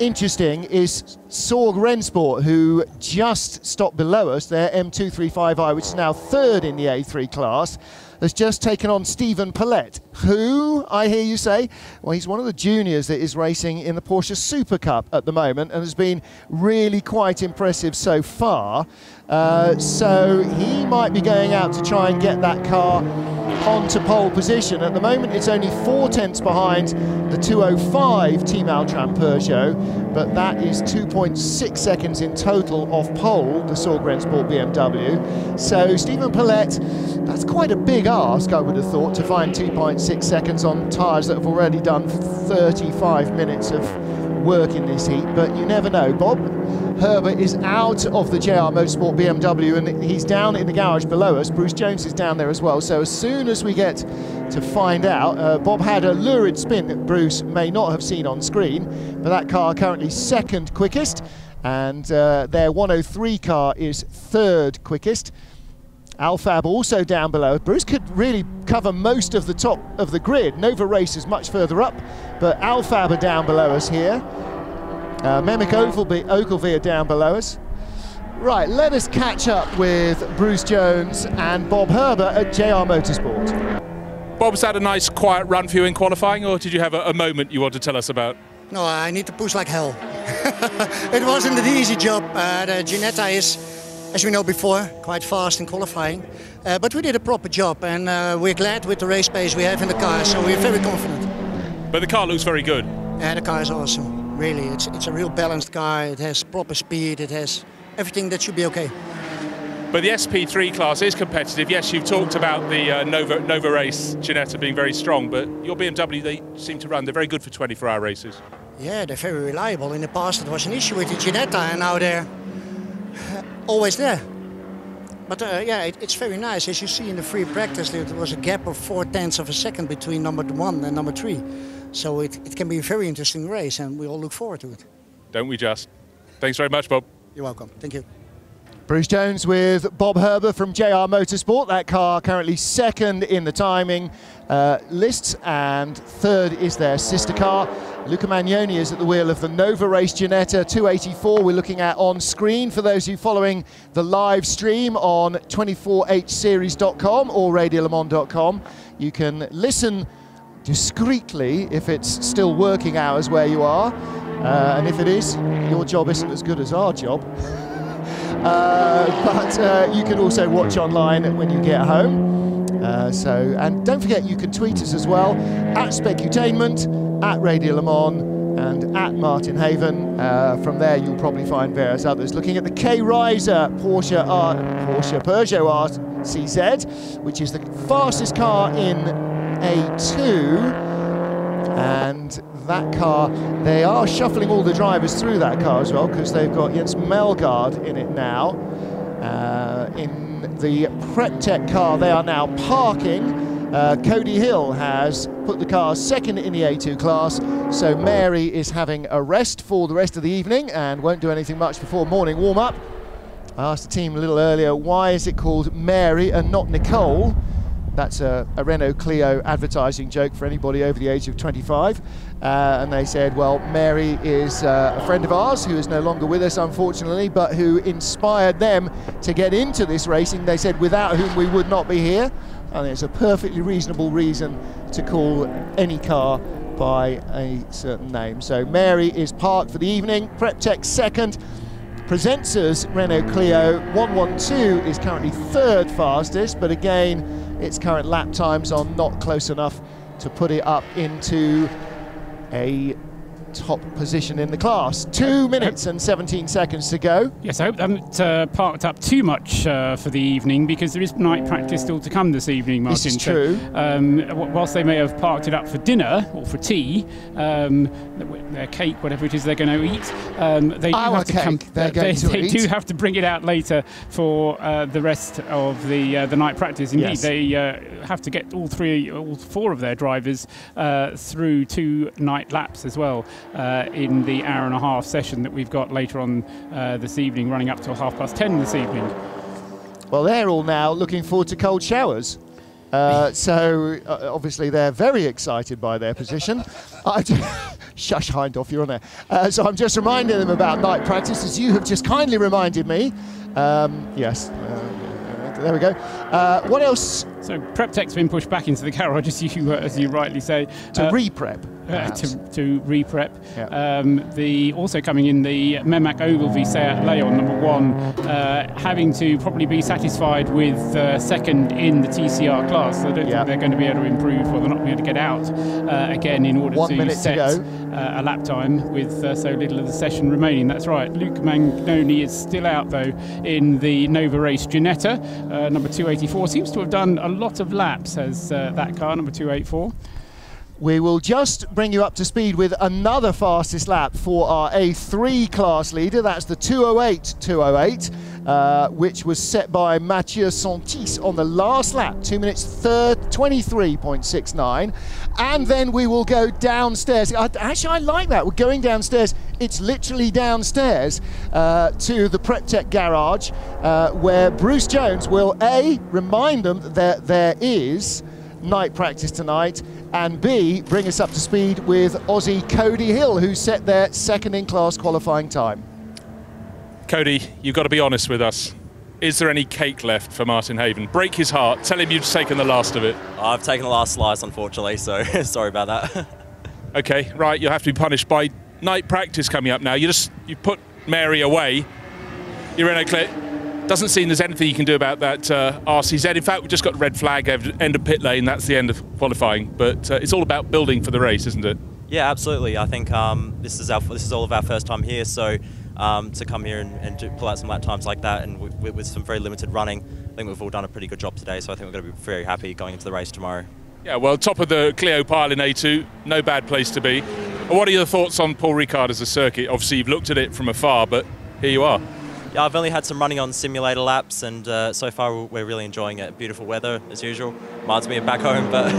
interesting is Sorg Rensport, who just stopped below us, their M235i, which is now 3rd in the A3 class, has just taken on Stephen Paulette, who, I hear you say, well, he's one of the juniors that is racing in the Porsche Super Cup at the moment and has been really quite impressive so far. So he might be going out to try and get that car onto pole position. At the moment, it's only 4 tenths behind the 205 Team Altran Peugeot, but that is 2.6 seconds in total off pole, the Sorgren Sport BMW. So Stephen Paulette, that's quite a big ask, I would have thought, to find 2.6 seconds on tyres that have already done 35 minutes of work in this heat, but you never know. Bob Herbert is out of the JR Motorsport BMW, and he's down in the garage below us. Bruce Jones is down there as well, so as soon as we get to find out, Bob had a lurid spin that Bruce may not have seen on screen, but that car currently second quickest, and their 103 car is third quickest. Alfab also down below. Bruce could really cover most of the top of the grid. Nova Race is much further up, but Alfab are down below us here. Mehmet Ogilvy are down below us. Right, let us catch up with Bruce Jones and Bob Herbert at JR Motorsport. Bob's had a nice quiet run for you in qualifying, or did you have a moment you want to tell us about? No, I need to push like hell. It wasn't an easy job. The Ginetta is, as we know before, quite fast in qualifying. But we did a proper job, and we're glad with the race pace we have in the car, so we're very confident. But the car looks very good. Yeah, the car is awesome. Really, it's a real balanced car. It has proper speed. It has everything that should be okay. But the SP3 class is competitive. Yes, you've talked about the Nova Race Ginetta being very strong, but your BMW, they seem to run. They're very good for 24-hour races. Yeah, they're very reliable. In the past, it was an issue with the Ginetta, and now they're always there. But yeah, it's very nice. As you see in the free practice, there was a gap of 4 tenths of a second between number 1 and number 3. So it can be a very interesting race, and we all look forward to it. Don't we just? Thanks very much, Bob. You're welcome. Thank you. Bruce Jones with Bob Herbert from JR Motorsport. That car currently second in the timing lists, and third is their sister car. Luca Magnoni is at the wheel of the Nova Race Ginetta 284 we're looking at on screen for those of you following the live stream on 24hseries.com or radiolemans.com. You can listen discreetly if it's still working hours where you are, and if it is, your job isn't as good as our job. But you can also watch online when you get home. And don't forget, you can tweet us as well, at Specutainment, at Radio Le Mans, and at Martin Haven. From there, you'll probably find various others. Looking at the K-Riser Peugeot RCZ, which is the fastest car in A2. And that car, they are shuffling all the drivers through that car as well, because they've got Jens Melgaard in it now. In the PrepTech car, they are now parking. Cody Hill has put the car second in the A2 class, so Mary is having a rest for the rest of the evening and won't do anything much before morning warm-up. I asked the team a little earlier, why is it called Mary and not Nicole? That's a Renault Clio advertising joke for anybody over the age of 25. And they said, well, Mary is a friend of ours who is no longer with us, unfortunately, but who inspired them to get into this racing. They said, without whom we would not be here. And it's a perfectly reasonable reason to call any car by a certain name. So Mary is parked for the evening. PrepTech second. Presenters Renault Clio 112 is currently third fastest, but again, its current lap times are not close enough to put it up into a top position in the class. 2 minutes and 17 seconds to go. Yes, I hope they haven't parked up too much for the evening, because there is night practice still to come this evening, Martin. This is true. Whilst they may have parked it up for dinner or for tea, their cake, whatever it is they're going to eat, they do have to bring it out later for the rest of the night practice. Indeed, yes. They have to get all 4 of their drivers through 2 night laps as well. In the hour-and-a-half session that we've got later on this evening, running up till 10:30 this evening. Well, they're all now looking forward to cold showers. So obviously they're very excited by their position. Shush, Hindhoff, you're on there. So I'm just reminding them about night practice, as you have just kindly reminded me. Yes. There we go. What else? So PrepTech's been pushed back into the garage, as you rightly say. To re-prep. to re-prep. Yeah. Also coming in the Memak Ogilvy Seat Leon #1, having to probably be satisfied with second in the TCR class. So I don't think they're going to be able to improve, or they're not going to get out again in order to set a lap time with so little of the session remaining. That's right. Luke Magnoni is still out though in the Nova Race Ginetta, number 284. Seems to have done a lot of laps as that car, number 284. We will just bring you up to speed with another fastest lap for our A3 class leader. That's the 2:08.208, which was set by Mathieu Santis on the last lap, 2 minutes 23.69. And then we will go downstairs. Actually, I like that. We're going downstairs. It's literally downstairs to the Prep Tech garage, where Bruce Jones will remind them that there is night practice tonight, and B, bring us up to speed with Aussie Cody Hill, who set their second in class qualifying time. Cody, you've got to be honest with us. Is there any cake left for Martin Haven? Break his heart. Tell him you've taken the last of it. I've taken the last slice, unfortunately, so sorry about that. Okay, right, you'll have to be punished by night practice coming up now. You put Mary away. You're in a clear. Doesn't seem there's anything you can do about that RCZ. In fact, we've just got red flag end of pit lane. That's the end of qualifying. But it's all about building for the race, isn't it? Yeah, absolutely. I think this is all of our first time here, so to come here and pull out some lap times like that, and with some very limited running, I think we've all done a pretty good job today. So I think we're going to be very happy going into the race tomorrow. Yeah, well, top of the Clio pile in A2, no bad place to be. What are your thoughts on Paul Ricard as a circuit? Obviously, you've looked at it from afar, but here you are. Yeah, I've only had some running on simulator laps, and so far we're really enjoying it. Beautiful weather, as usual. Reminds me of back home, but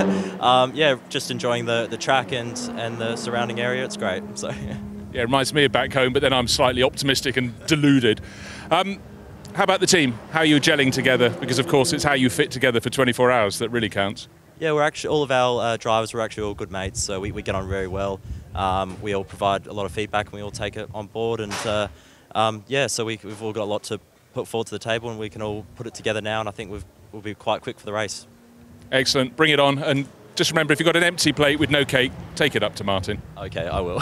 yeah, just enjoying the track and the surrounding area. It's great. So yeah, it reminds me of back home, but then I'm slightly optimistic and deluded. How about the team? How are you gelling together? Because, of course, it's how you fit together for 24 hours that really counts. Yeah, we're actually, all of our drivers were actually all good mates, so we get on very well. We all provide a lot of feedback, and we all take it on board, and yeah, so we've all got a lot to put forward to the table, and we can all put it together now, and I think we'll be quite quick for the race. Excellent. Bring it on, and just remember, if you've got an empty plate with no cake, take it up to Martin. Okay, I will.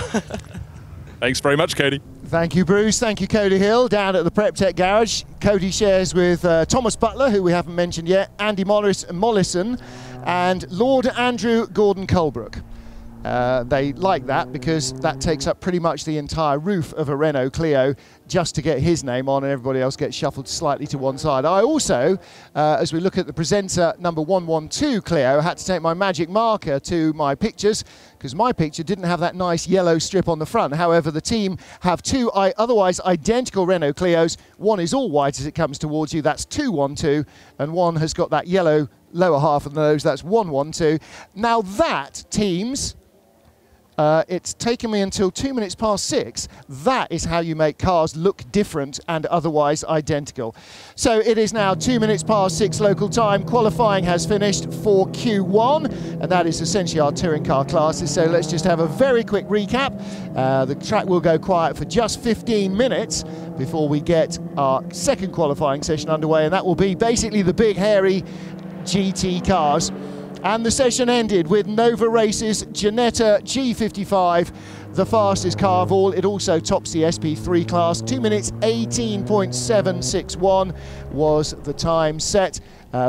Thanks very much, Cody. Thank you, Bruce. Thank you, Cody Hill, down at the Prep Tech garage. Cody shares with Thomas Butler, who we haven't mentioned yet, Andy Mollison, and Lord Andrew Gordon Colebrook. They like that because that takes up pretty much the entire roof of a Renault Clio just to get his name on, and everybody else gets shuffled slightly to one side. I also, as we look at the presenter number 112 Clio, had to take my magic marker to my pictures because my picture didn't have that nice yellow strip on the front. However, the team have two otherwise identical Renault Clios. One is all white as it comes towards you, that's 212, and one has got that yellow lower half of the nose, that's 112. Now that, teams, it's taken me until 2 minutes past 6. That is how you make cars look different and otherwise identical. So it is now 2 minutes past 6 local time. Qualifying has finished for Q1, and that is essentially our touring car classes. So let's just have a very quick recap. The track will go quiet for just 15 minutes before we get our second qualifying session underway, and that will be basically the big, hairy GT cars. And the session ended with Nova Race's Ginetta G55, the fastest car of all. It also tops the SP3 class. 2 minutes 18.761 was the time set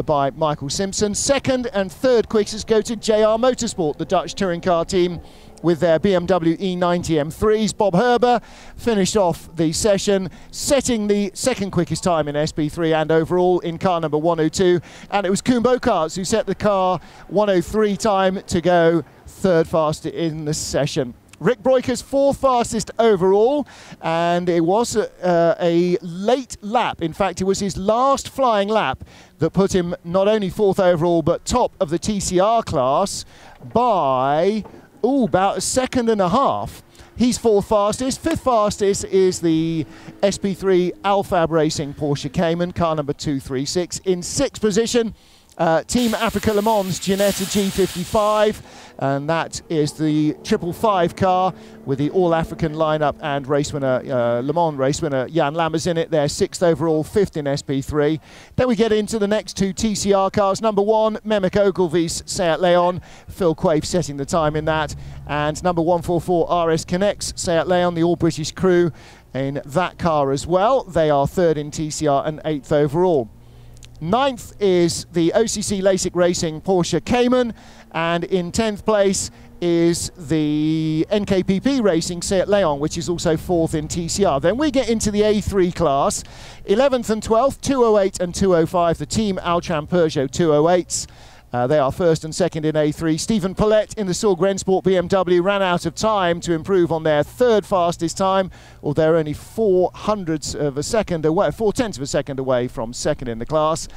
by Michael Simpson. Second and third quickest go to JR Motorsport, the Dutch touring car team, with their BMW E90 M3s. Bob Herber finished off the session, setting the second quickest time in SP3 and overall in car number 102. And it was Koen Bokaerts who set the car 103 time to go third fastest in the session. Rick Broiker's fourth fastest overall, and it was a late lap. In fact, it was his last flying lap that put him not only fourth overall, but top of the TCR class by about a second and a half. He's fourth fastest. Fifth fastest is the SP3 Alfab Racing Porsche Cayman, car number 236. In sixth position, Team Africa Le Mans Ginetta G55. and that is the 555 car with the All-African lineup and race winner, Le Mans race winner Jan Lammers in it. They're 6th overall, 5th in SP3. Then we get into the next two TCR cars. Number 1, Mehmet Ogilvy's Seat Leon, Phil Quaife setting the time in that, and number 144 RS Connects Seat Leon, the all-British crew in that car as well. They are 3rd in TCR and 8th overall. 9th is the OCC LASIK Racing Porsche Cayman, and in 10th place is the NKPP Racing Seat Leon, which is also 4th in TCR. Then we get into the A3 class. 11th and 12th, 208 and 205, the Team Altran Peugeot 208s. They are 1st and 2nd in A3. Stephen Paulette in the Sorg Rennsport BMW ran out of time to improve on their 3rd fastest time, or they're only 4/100ths of a second away, 4/10ths of a second away from 2nd in the class.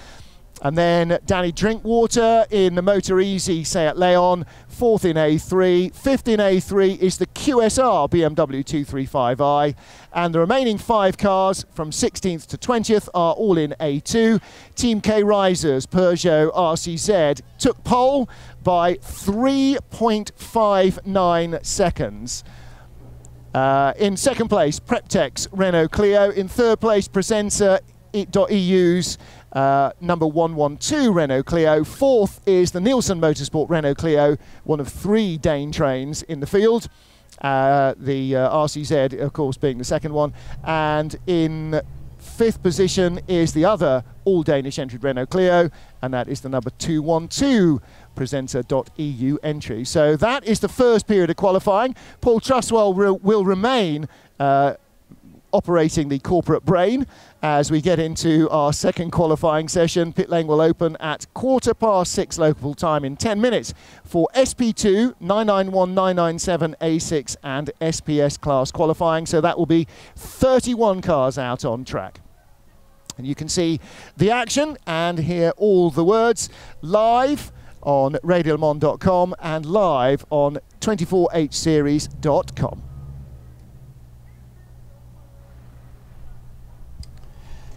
And then Danny Drinkwater in the Motor Easy Seat Leon, 4th in A3. 5th in A3 is the QSR BMW 235i. And the remaining 5 cars from 16th to 20th are all in A2. Team K Risers Peugeot RCZ took pole by 3.59 seconds. In 2nd place, Preptex Renault Clio. In 3rd place, Presenter.eu's number 112 Renault Clio. 4th is the Nielsen Motorsport Renault Clio, one of 3 Dane trains in the field. The RCZ, of course, being the 2nd one. And in 5th position is the other all-Danish entered Renault Clio, and that is the number 212 Presenter.eu entry. So that is the first period of qualifying. Paul Truswell will remain operating the corporate brain as we get into our 2nd qualifying session. Pit lane will open at 6:15 local time in 10 minutes for SP2, 991, 997, A6 and SPS class qualifying. So that will be 31 cars out on track. And you can see the action and hear all the words live on radiolemans.com and live on 24hseries.com.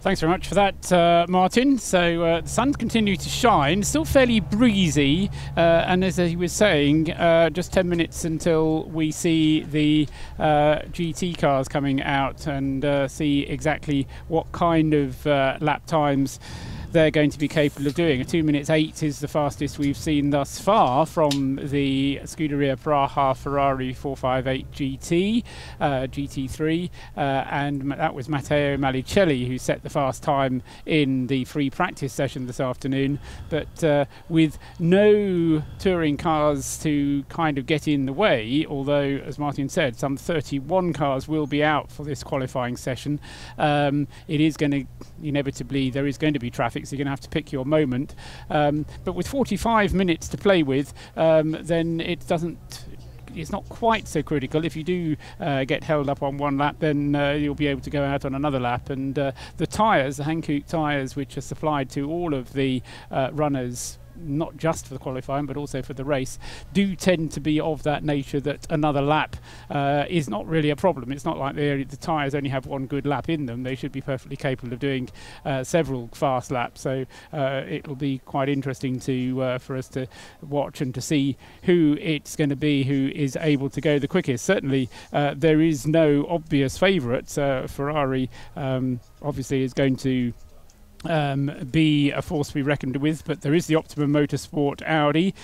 Thanks very much for that, Martin. So the sun's continued to shine, still fairly breezy, and as he was saying, just 10 minutes until we see the GT cars coming out and see exactly what kind of lap times they're going to be capable of doing. 2 minutes 8 is the fastest we've seen thus far from the Scuderia Praha Ferrari 458 GT, GT3, and that was Matteo Malicelli who set the fast time in the free practice session this afternoon. But with no touring cars to kind of get in the way, although, as Martin said, some 31 cars will be out for this qualifying session, it is going to, inevitably, there is going to be traffic, so you're going to have to pick your moment. But with 45 minutes to play with, then it's not quite so critical. If you do get held up on one lap, then you'll be able to go out on another lap. And the tyres, the Hankook tyres, which are supplied to all of the runners, not just for the qualifying but also for the race, do tend to be of that nature that another lap is not really a problem. It's not like the tyres only have one good lap in them. They should be perfectly capable of doing several fast laps. So it will be quite interesting to for us to watch and to see who it's going to be who is able to go the quickest. Certainly there is no obvious favourite. Ferrari obviously is going to be a force to be reckoned with, but there is the Optimum Motorsport Audi,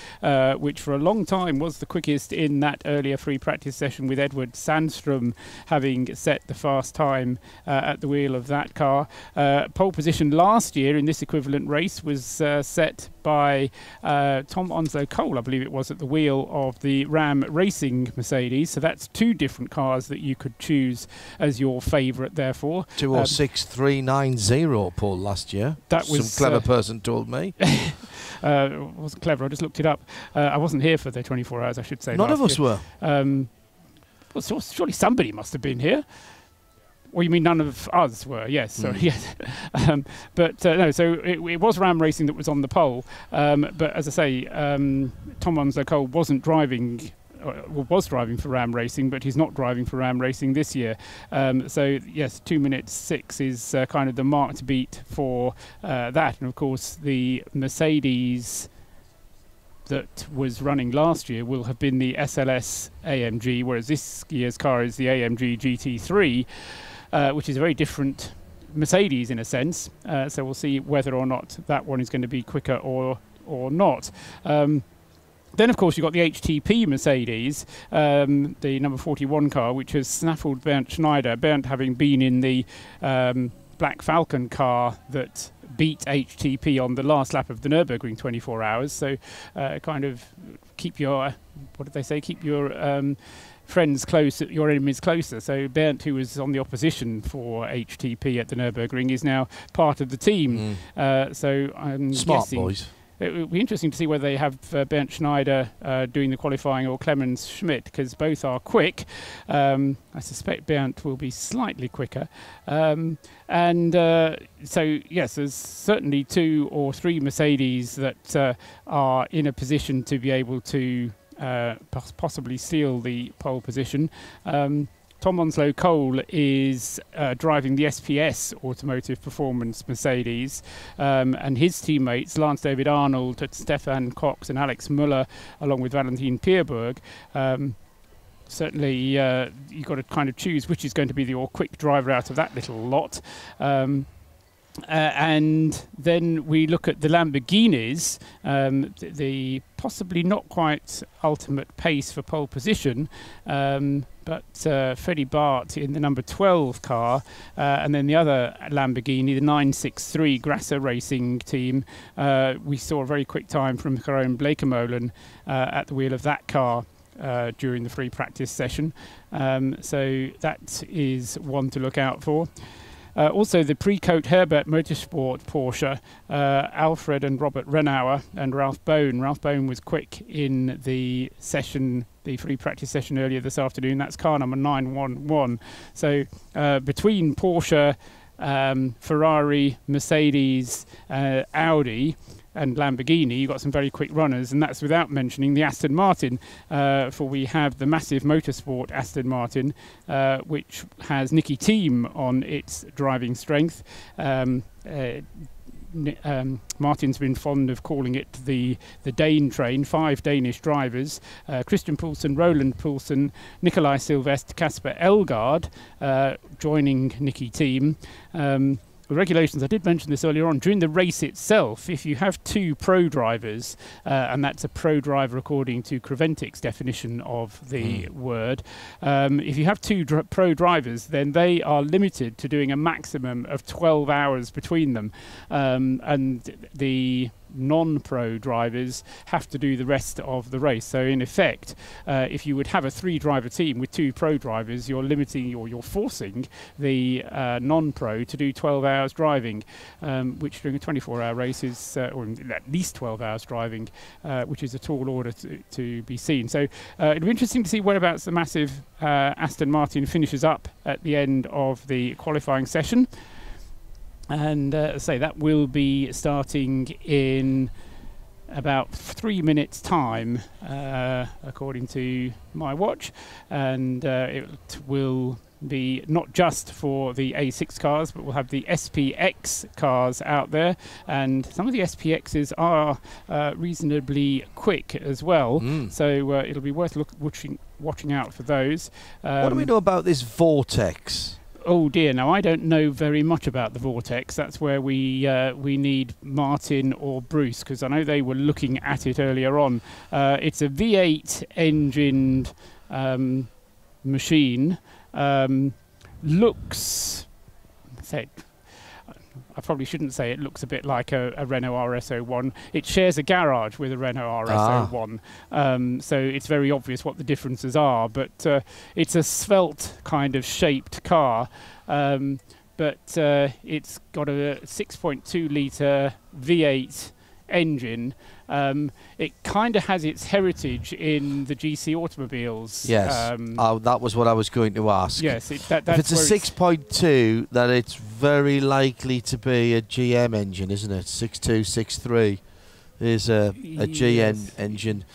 which for a long time was the quickest in that earlier free practice session, with Edward Sandstrom having set the fast time at the wheel of that car. Pole position last year in this equivalent race was set by Tom Onslow Cole, I believe it was, at the wheel of the Ram Racing Mercedes. So that's 2 different cars that you could choose as your favourite, therefore. 206.390, Paul, last year. That was some clever person told me. It wasn't clever, I just looked it up. I wasn't here for the 24 hours, I should say. None of us were. Well, surely somebody must have been here. Well, you mean none of us were? Yes, sorry, yes. But no, so it was Ram Racing that was on the pole. But as I say, Tom Onslow Cole wasn't driving, was driving for Ram Racing, but he's not driving for Ram Racing this year. So yes, 2 minutes 6 is kind of the mark to beat for that. And of course, the Mercedes that was running last year will have been the SLS AMG, whereas this year's car is the AMG GT3, which is a very different Mercedes in a sense. So we'll see whether or not that one is going to be quicker or not. Then, of course, you've got the HTP Mercedes, the number 41 car, which has snaffled Bernd Schneider. Bernd having been in the Black Falcon car that beat HTP on the last lap of the Nürburgring 24 hours. So kind of keep your, what did they say, keep your friends close, your enemies closer. So Bernd, who was on the opposition for HTP at the Nürburgring, is now part of the team. So I'm smart guessing boys. It would be interesting to see whether they have Bernd Schneider doing the qualifying or Clemens Schmidt, because both are quick. I suspect Bernd will be slightly quicker. So, yes, there's certainly 2 or 3 Mercedes that are in a position to be able to possibly steal the pole position. Tom Onslow Cole is driving the SPS Automotive Performance Mercedes, and his teammates, Lance David Arnold, Stefan Cox and Alex Muller, along with Valentin Pierburg. Certainly, you've got to kind of choose which is going to be your quick driver out of that little lot. And then we look at the Lamborghinis, the possibly not quite ultimate pace for pole position, but Freddie Bart in the number 12 car, and then the other Lamborghini, the 963 Grasser Racing team. We saw a very quick time from Jerome Blekemolen at the wheel of that car during the free practice session. So that is one to look out for. Also, the Precoat Herbert Motorsport Porsche, Alfred and Robert Renauer and Ralph Bone. Ralph Bone was quick in the session, the free practice session earlier this afternoon. That's car number 911. So between Porsche, Ferrari, Mercedes, Audi and Lamborghini, you've got some very quick runners, and that's without mentioning the Aston Martin, for we have the massive motorsport Aston Martin, which has Nicky Thiem on its driving strength. Martin's been fond of calling it the Dane train, 5 Danish drivers, Christian Poulsen, Roland Poulsen, Nikolai Sylvestre, Kasper Elgaard, joining Nicky Thiem. The regulations, I did mention this earlier on, during the race itself, if you have 2 pro drivers, and that's a pro driver according to Creventic's definition of the word, if you have 2 pro drivers, then they are limited to doing a maximum of 12 hours between them, and the non-pro drivers have to do the rest of the race. So in effect, if you would have a 3-driver team with 2 pro drivers, you're limiting or you're forcing the non-pro to do 12 hours driving, which during a 24-hour race is, or at least 12 hours driving, which is a tall order to be seen. So it'll be interesting to see whereabouts the massive Aston Martin finishes up at the end of the qualifying session. And say that will be starting in about 3 minutes' time, according to my watch, and it will be not just for the A6 cars, but we'll have the SPX cars out there, and some of the SPXs are reasonably quick as well. So it'll be worth watching out for those. What do we know about this Vortex? Oh dear, now I don't know very much about the Vortex. That's where we need Martin or Bruce, because I know they were looking at it earlier on. It's a V8 engined machine. Looks, I probably shouldn't say it looks a bit like a Renault RS01. It shares a garage with a Renault RS01, so it's very obvious what the differences are, but it's a svelte kind of shaped car, but it's got a 6.2 litre V8 engine. It kind of has its heritage in the GC automobiles. Yes, that was what I was going to ask. Yes, that's if it's a 6.2, then it's very likely to be a GM engine, isn't it? 6.2, 6.3 is a GM engine.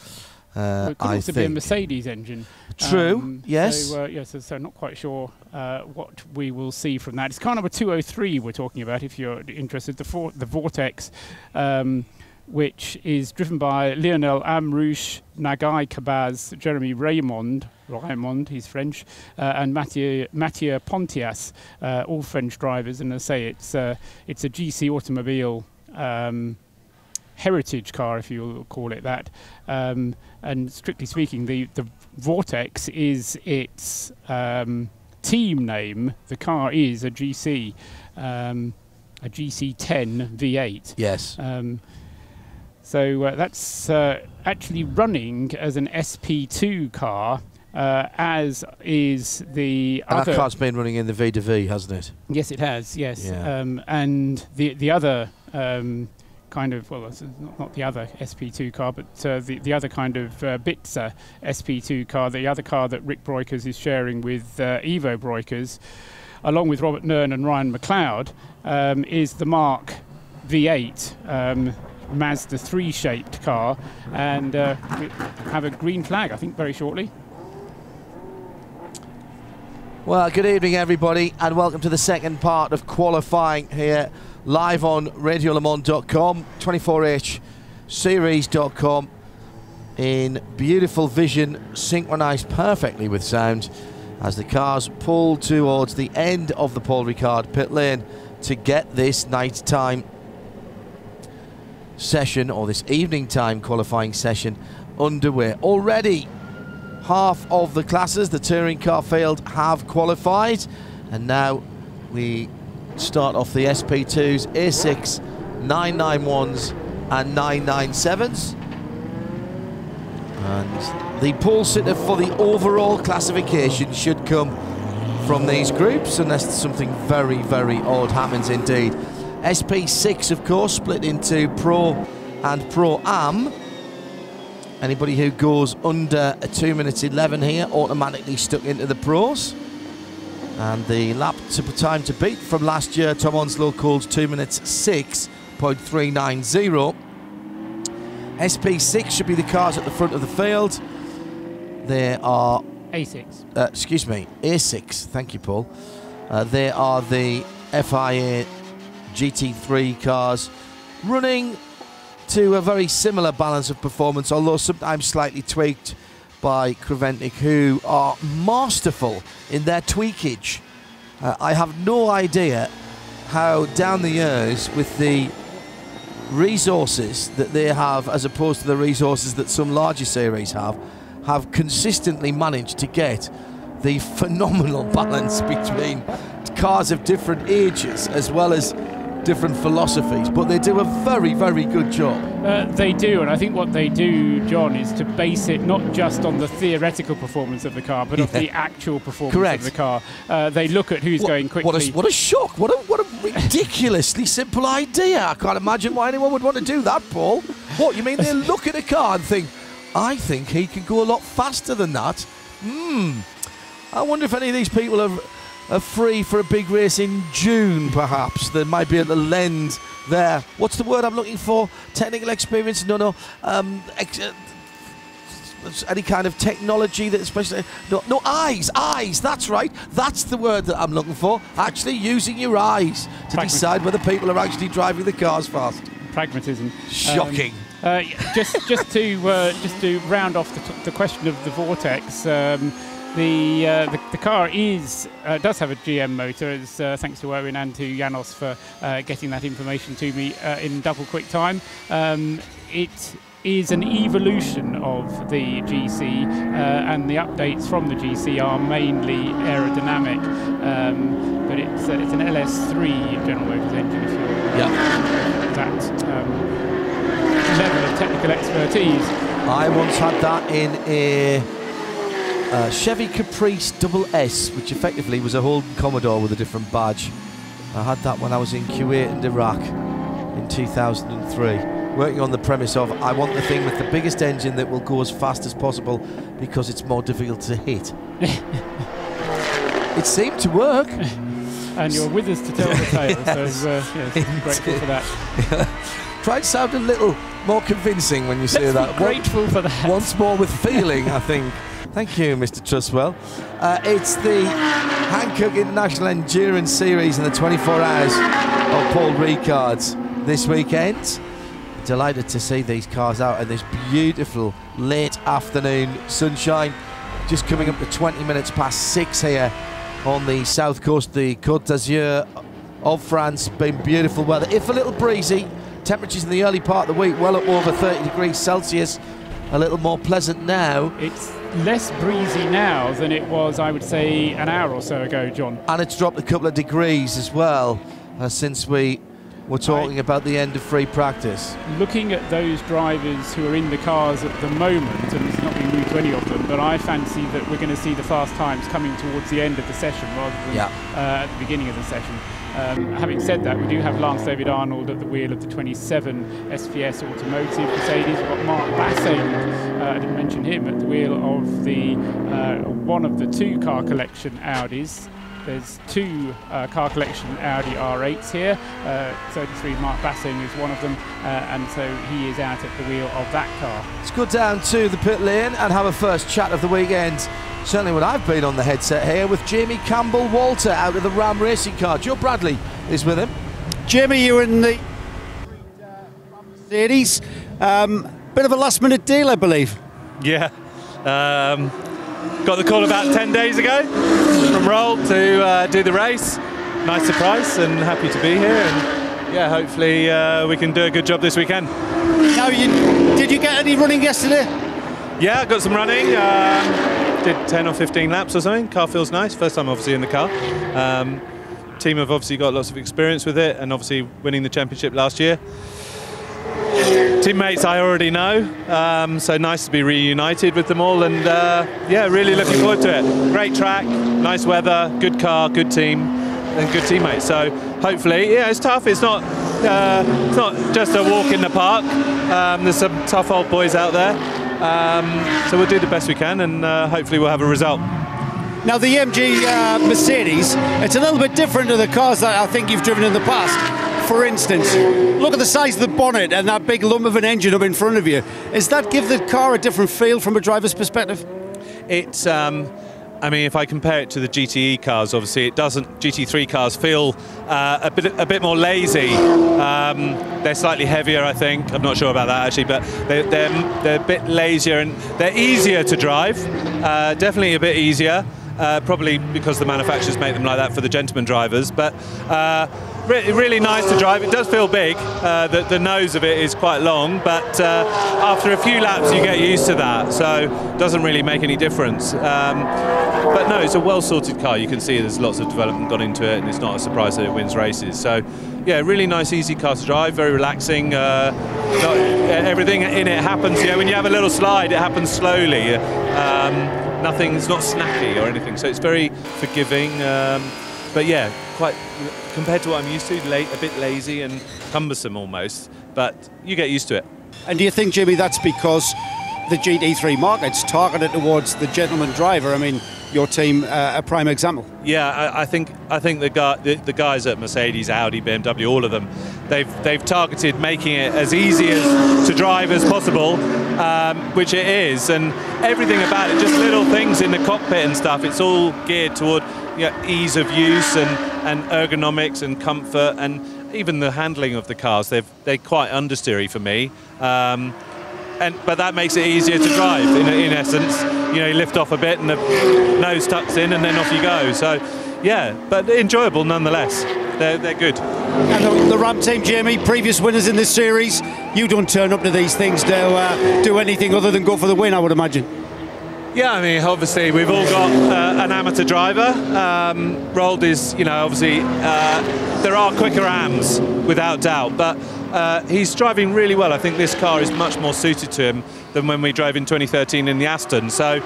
Well, it could also be a Mercedes engine. True, yes. So not quite sure what we will see from that. It's car number 203 we're talking about, if you're interested. The Vortex which is driven by Lionel Amrouche, Nagai Cabaz, Jeremy Raymond, he's French, and Mathieu Pontias, all French drivers. And I say it's a GC automobile heritage car, if you'll call it that. And strictly speaking, the Vortex is its team name. The car is a GC, a GC10 V8. Yes. So that's actually running as an SP2 car, as is the and other. that car's been running in the V2V, hasn't it? Yes, it has. Yes, Yeah. And the other kind of, well, it's not the other SP2 car, but the other kind of Bitzer SP2 car, the other car that Rick Breukers is sharing with Ivo Breukers, along with Robert Nern and Ryan McLeod, is the Mark V8. Mazda 3 shaped car, and we have a green flag, I think, very shortly. Well, good evening, everybody, and welcome to the second part of qualifying here live on radiolemans.com, 24hseries.com, in beautiful vision, synchronised perfectly with sound, as the cars pull towards the end of the Paul Ricard pit lane to get this nighttime session, or this evening time qualifying session, underway. Already half of the classes, the touring car field, have qualified, and now we start off the SP2s, A6, 991s and 997s, and the pole sitter for the overall classification should come from these groups, unless something very, very odd happens indeed. SP6, of course, split into Pro and Pro-Am. Anybody who goes under a 2 minutes 11 here automatically stuck into the Pros. And the lap time to beat from last year, Tom Onslow calls 2 minutes 6.390. SP6 should be the cars at the front of the field. They are A6. Excuse me, A6. Thank you, Paul. They are the FIA GT3 cars, running to a very similar balance of performance, although sometimes slightly tweaked by Creventic, who are masterful in their tweakage. I have no idea how down the years, with the resources that they have as opposed to the resources that some larger series have consistently managed to get the phenomenal balance between cars of different ages as well as different philosophies, but they do a very, very good job. They do, and I think what they do, John, is to base it not just on the theoretical performance of the car, but of the actual performance of the car. They look at who's going quickly. What a shock! What a ridiculously simple idea! I can't imagine why anyone would want to do that, Paul. What, you mean they look at a car and think, I think he can go a lot faster than that? I wonder if any of these people are free for a big race in June, perhaps. There might be a little lend there. What's the word I'm looking for? Technical experience? No. Any kind of technology that especially... No, eyes, that's right. That's the word that I'm looking for. Actually using your eyes to decide whether people are actually driving the cars fast. Pragmatism. Shocking. Just to round off the question of the Vortex, the car does have a GM motor, as thanks to Owen and to Janos for getting that information to me in double quick time. It is an evolution of the GC, and the updates from the GC are mainly aerodynamic, but it's an LS3 General Motors engine, if you're that level of technical expertise. I once had that in a Chevy Caprice SS, which effectively was a Holden Commodore with a different badge. I had that when I was in Kuwait and Iraq in 2003, working on the premise of I want the thing with the biggest engine that will go as fast as possible because it's more difficult to hit. It seemed to work. And you're with us to tell the tale, so grateful for that. Try to sound a little more convincing when you say that. Grateful for that. Once more with feeling, I think. Thank you, Mr. Trustwell. It's the Hankook International Endurance Series in the 24 hours of Paul Ricard's this weekend. delighted to see these cars out in this beautiful late afternoon sunshine. Just coming up to 20 minutes past 6 here on the south coast, the Côte d'Azur of France. Been beautiful weather, if a little breezy. Temperatures in the early part of the week well up over 30 degrees Celsius. A little more pleasant now. It's less breezy now than it was, I would say, an hour or so ago, John. And it's dropped a couple of degrees as well since we were talking about the end of free practice. Looking at those drivers who are in the cars at the moment, and it's not being rude to any of them, but I fancy that we're going to see the fast times coming towards the end of the session rather than at the beginning of the session. Having said that, we do have Lance David Arnold at the wheel of the 27 SPS Automotive Mercedes. We've got Mark Bassing, I didn't mention him, at the wheel of the one of the 2 car collection Audis. There's 2 car collection Audi R8s here. 33 Mark Bassing is one of them, and so he is out at the wheel of that car. Let's go down to the pit lane and have a first chat of the weekend. Certainly when I've been on the headset here with Jamie Campbell-Walter out of the Ram Racing Car. Joe Bradley is with him. Jamie, you're in the Mercedes. Bit of a last-minute deal, I believe. Yeah. Got the call about 10 days ago from Roll to do the race. Nice surprise and happy to be here. And yeah, hopefully we can do a good job this weekend. Now, did you get any running yesterday? Yeah, got some running. Did 10 or 15 laps or something. Car feels nice. First time obviously in the car. Team have obviously got lots of experience with it and obviously winning the championship last year. Teammates I already know, so nice to be reunited with them all, and yeah, really looking forward to it. Great track, nice weather, good car, good team, and good teammates. So hopefully, yeah, it's tough. It's not just a walk in the park. There's some tough old boys out there, so we'll do the best we can, and hopefully we'll have a result. Now the MG Mercedes, it's a little bit different to the cars that I think you've driven in the past. For instance, look at the size of the bonnet and that big lump of an engine up in front of you. Does that give the car a different feel from a driver's perspective? It's, I mean, if I compare it to the GTE cars, obviously it doesn't. GT3 cars feel a bit more lazy. They're slightly heavier, I think. I'm not sure about that actually, but they're a bit lazier and they're easier to drive. Definitely a bit easier. Probably because the manufacturers make them like that for the gentleman drivers, but really nice to drive. It does feel big. The nose of it is quite long, but after a few laps you get used to that, so it doesn't really make any difference. But no, it's a well-sorted car. You can see there's lots of development gone into it, and it's not a surprise that it wins races. So yeah, really nice, easy car to drive, very relaxing. Everything in it happens, you know, when you have a little slide, it happens slowly. It's not snappy or anything, so it's very forgiving. But yeah, quite compared to what I'm used to, a bit lazy and cumbersome almost. But you get used to it. And do you think, Jimmy, that's because the GT3 market's targeted towards the gentleman driver? I mean, your team a prime example. Yeah, I think the guys at Mercedes, Audi, BMW, all of them, they've targeted making it as easy to drive as possible, which it is, and everything about it, just little things in the cockpit and stuff. It's all geared toward ease of use and ergonomics and comfort, and even the handling of the cars. They're quite understeery for me. But that makes it easier to drive in essence. You know, you lift off a bit and the nose tucks in and then off you go. So yeah, but enjoyable nonetheless. They're good. And the Ram team, Jamie, previous winners in this series, you don't turn up to these things to do anything other than go for the win, I would imagine. Yeah, I mean, obviously we've all got an amateur driver. Rold is, you know, obviously there are quicker AMs without doubt, but he's driving really well. I think this car is much more suited to him than when we drove in 2013 in the Aston. So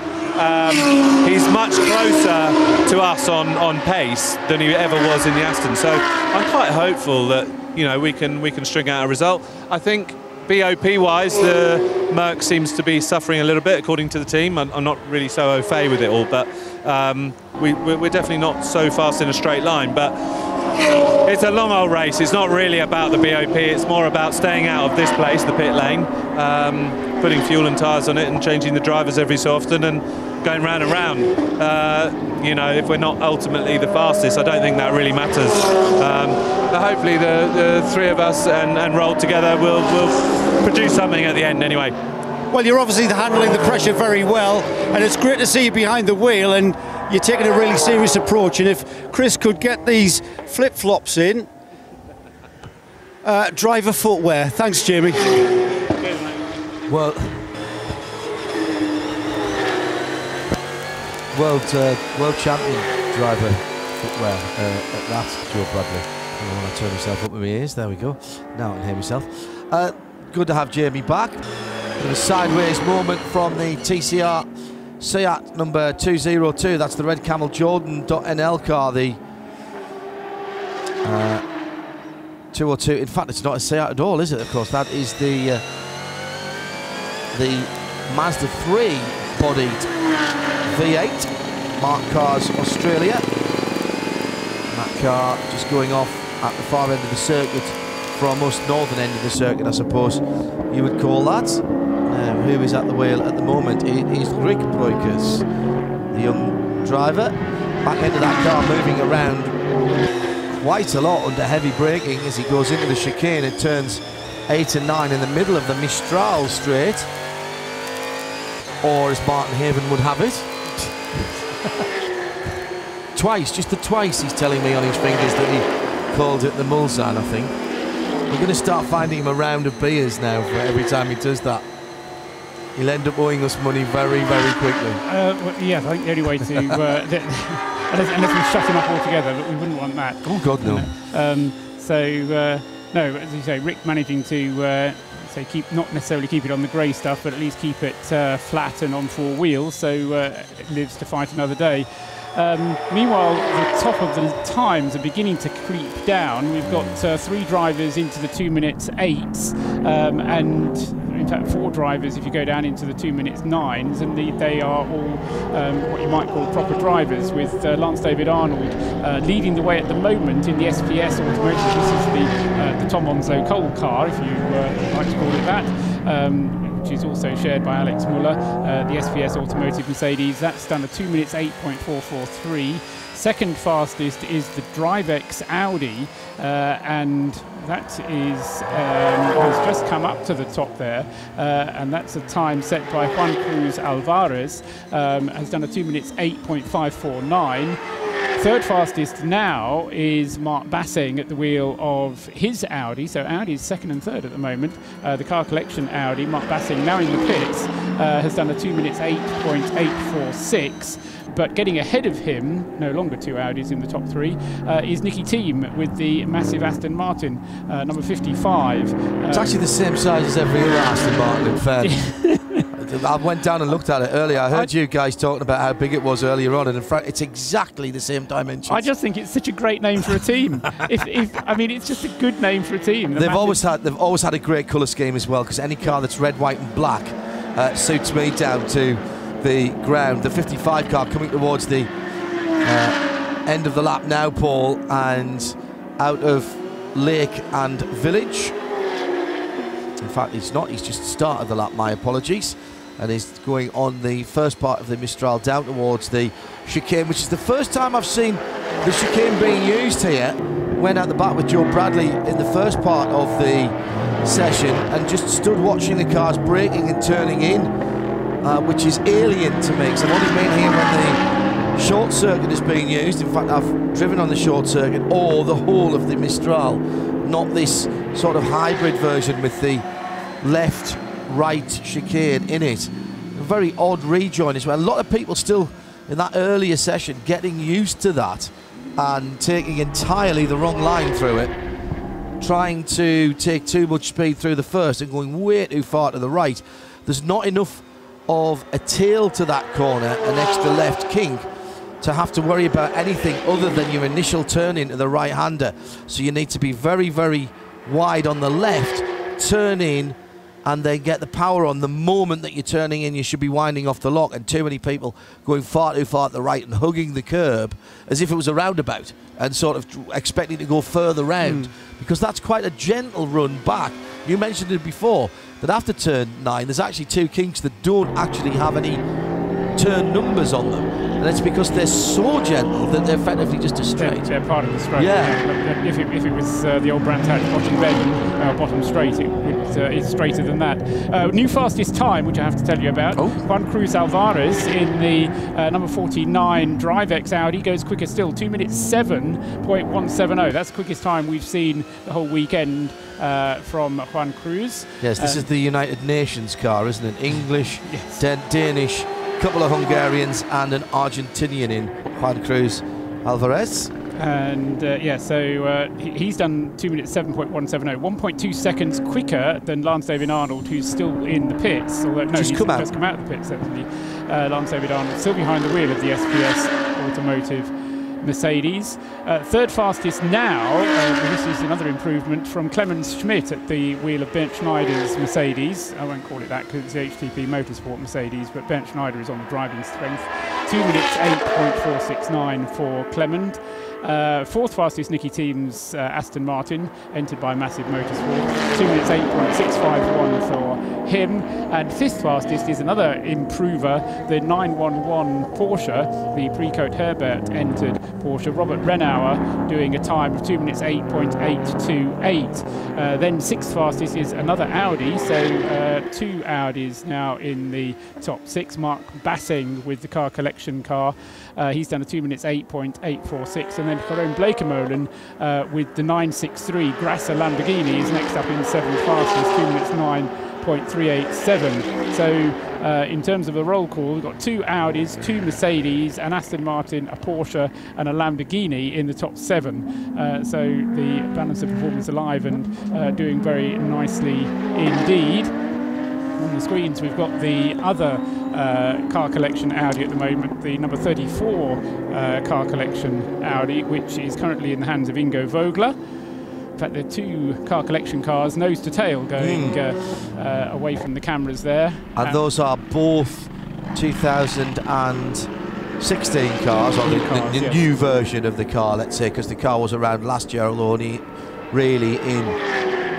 he's much closer to us on pace than he ever was in the Aston. So I'm quite hopeful that, you know, we can string out a result. I think BOP-wise, the Merc seems to be suffering a little bit, according to the team. I'm not really so au fait with it all, but we're definitely not so fast in a straight line. But it's a long old race. It's not really about the BOP. It's more about staying out of this place, the pit lane, putting fuel and tyres on it and changing the drivers every so often and going round and round. You know, if we're not ultimately the fastest, I don't think that really matters. But hopefully the three of us and Roll together will produce something at the end anyway. Well, you're obviously handling the pressure very well, and it's great to see you behind the wheel, and you're taking a really serious approach. And if Chris could get these flip-flops in, driver footwear. Thanks, Jamie. Well, world champion driver footwear at that, Joe Bradley. I want to turn myself up with my ears. There we go. Now I can hear myself. Good to have Jamie back. A sideways moment from the TCR Seat number 202. That's the red Camel Jordan.NL car, the 202. In fact, it's not a Seat at all, is it? Of course, that is the Mazda 3 bodied V8, Mark Cars Australia. And that car just going off at the far end of the circuit, for our most northern end of the circuit, I suppose you would call that. Who is at the wheel at the moment? It is Rick Breukers, the young driver. Back end of that car moving around quite a lot under heavy braking as he goes into the chicane at turns 8 and 9 in the middle of the Mistral straight. Or as Martin Haven would have it, twice, just the twice he's telling me on his fingers that he called it the Mulsanne, I think. We're going to start finding him a round of beers now for every time he does that. He'll end up owing us money very, very quickly. Well, yeah, I think the only way to, unless we shut him up altogether, but we wouldn't want that. Oh God, no. No, as you say, Rick managing to not necessarily keep it on the grey stuff, but at least keep it flat and on 4 wheels, so it lives to fight another day. Meanwhile, the top of the times are beginning to creep down. We've got 3 drivers into the 2 minutes 8s, and in fact 4 drivers if you go down into the 2 minutes 9s, and they are all what you might call proper drivers, with Lance David Arnold leading the way at the moment in the SPS Automotive. This is the Tom Onzo Cole car, if you like to call it that. Which is also shared by Alex Muller, the SPS Automotive Mercedes. That's done a 2 minutes 8.443. Second fastest is the DriveX Audi, and that is has just come up to the top there, and that's a time set by Juan Cruz Alvarez. Has done a 2 minutes 8.549. Third fastest now is Mark Basseng at the wheel of his Audi. So Audi is second and third at the moment. The car collection Audi, Mark Basseng now in the pits, has done a 2 minutes 8.846. But getting ahead of him, no longer 2 Audis in the top 3, is Nicky Thiem with the massive Aston Martin, number 55. It's actually the same size as every other Aston Martin, in fairness. I went down and looked at it earlier. I heard you guys talking about how big it was earlier on, and in fact, it's exactly the same dimensions. I just think it's such a great name for a team. I mean, it's just a good name for a team. They've always had a great colour scheme as well, because any car that's red, white, and black suits me down to the ground. The 55 car coming towards the end of the lap now, Paul, and out of Lake and Village. In fact, he's not. He's just started the lap. My apologies. And he's going on the first part of the Mistral down towards the chicane, which is the first time I've seen the chicane being used here. Went out the back with Joe Bradley in the first part of the session and just stood watching the cars braking and turning in, which is alien to me, because I've only been here when the short circuit is being used. In fact, I've driven on the short circuit or the whole of the Mistral, not this sort of hybrid version with the left-right chicane in it. A very odd rejoin as well. A lot of people still in that earlier session getting used to that and taking entirely the wrong line through it, trying to take too much speed through the first and going way too far to the right. There's not enough of a tail to that corner, an extra left kink, to have to worry about anything other than your initial turn into the right-hander. So you need to be very, very wide on the left, turn in, and then get the power on. The moment that you're turning in, you should be winding off the lock, and too many people going far too far to the right and hugging the curb as if it was a roundabout and sort of expecting to go further round, because that's quite a gentle run back. You mentioned it before, that after turn 9, there's actually 2 kinks that don't actually have any turn numbers on them, and it's because they're so gentle that they're effectively just a straight. They're part of the straight. Yeah. If it was the old Brands Hatch bottom bend, bottom straight, it's straighter than that. New fastest time, which I have to tell you about. Juan Cruz Alvarez in the number 49 DriveX Audi goes quicker still, 2 minutes 7.170. That's the quickest time we've seen the whole weekend from Juan Cruz. Yes, this is the United Nations car, isn't it? English, yes. Danish, couple of Hungarians and an Argentinian in Juan Cruz Alvarez. And so he's done 2 minutes 7.170, 1.2 seconds quicker than Lance David Arnold, who's still in the pits. Although no, he's just come out of the pits. Certainly, Lance David Arnold still behind the wheel of the SPS Automotive Mercedes. Third fastest now, this is another improvement from Clemens Schmidt at the wheel of Bernd Schneider's Mercedes. I won't call it that because it's the HTP Motorsport Mercedes, but Bernd Schneider is on the driving strength. 2 minutes 8.469 for Clement. Fourth fastest Nicky Teams Aston Martin, entered by Massive Motorsport, 2 minutes 8.651 for him. And fifth fastest is another improver, the 911 Porsche, the Precoat Herbert entered Porsche, Robert Rennauer, doing a time of 2 minutes 8.828. Then sixth fastest is another Audi, so two Audis now in the top six. Mark Bassing with the car collection car, he's done a 2 minutes 8.846, and then Jerome Blekemolen with the 963 Grasser Lamborghini is next up in seventh fastest, 2 minutes 9.387. So in terms of the roll call, we've got two Audis, two Mercedes, an Aston Martin, a Porsche and a Lamborghini in the top seven. So the balance of performance alive and doing very nicely indeed. On the screens we've got the other car collection Audi at the moment, the number 34 car collection Audi, which is currently in the hands of Ingo Vogler. In fact, there are two car collection cars, nose to tail, going away from the cameras there. And those are both 2016 cars, or the new version of the car, let's say, because the car was around last year, although only really in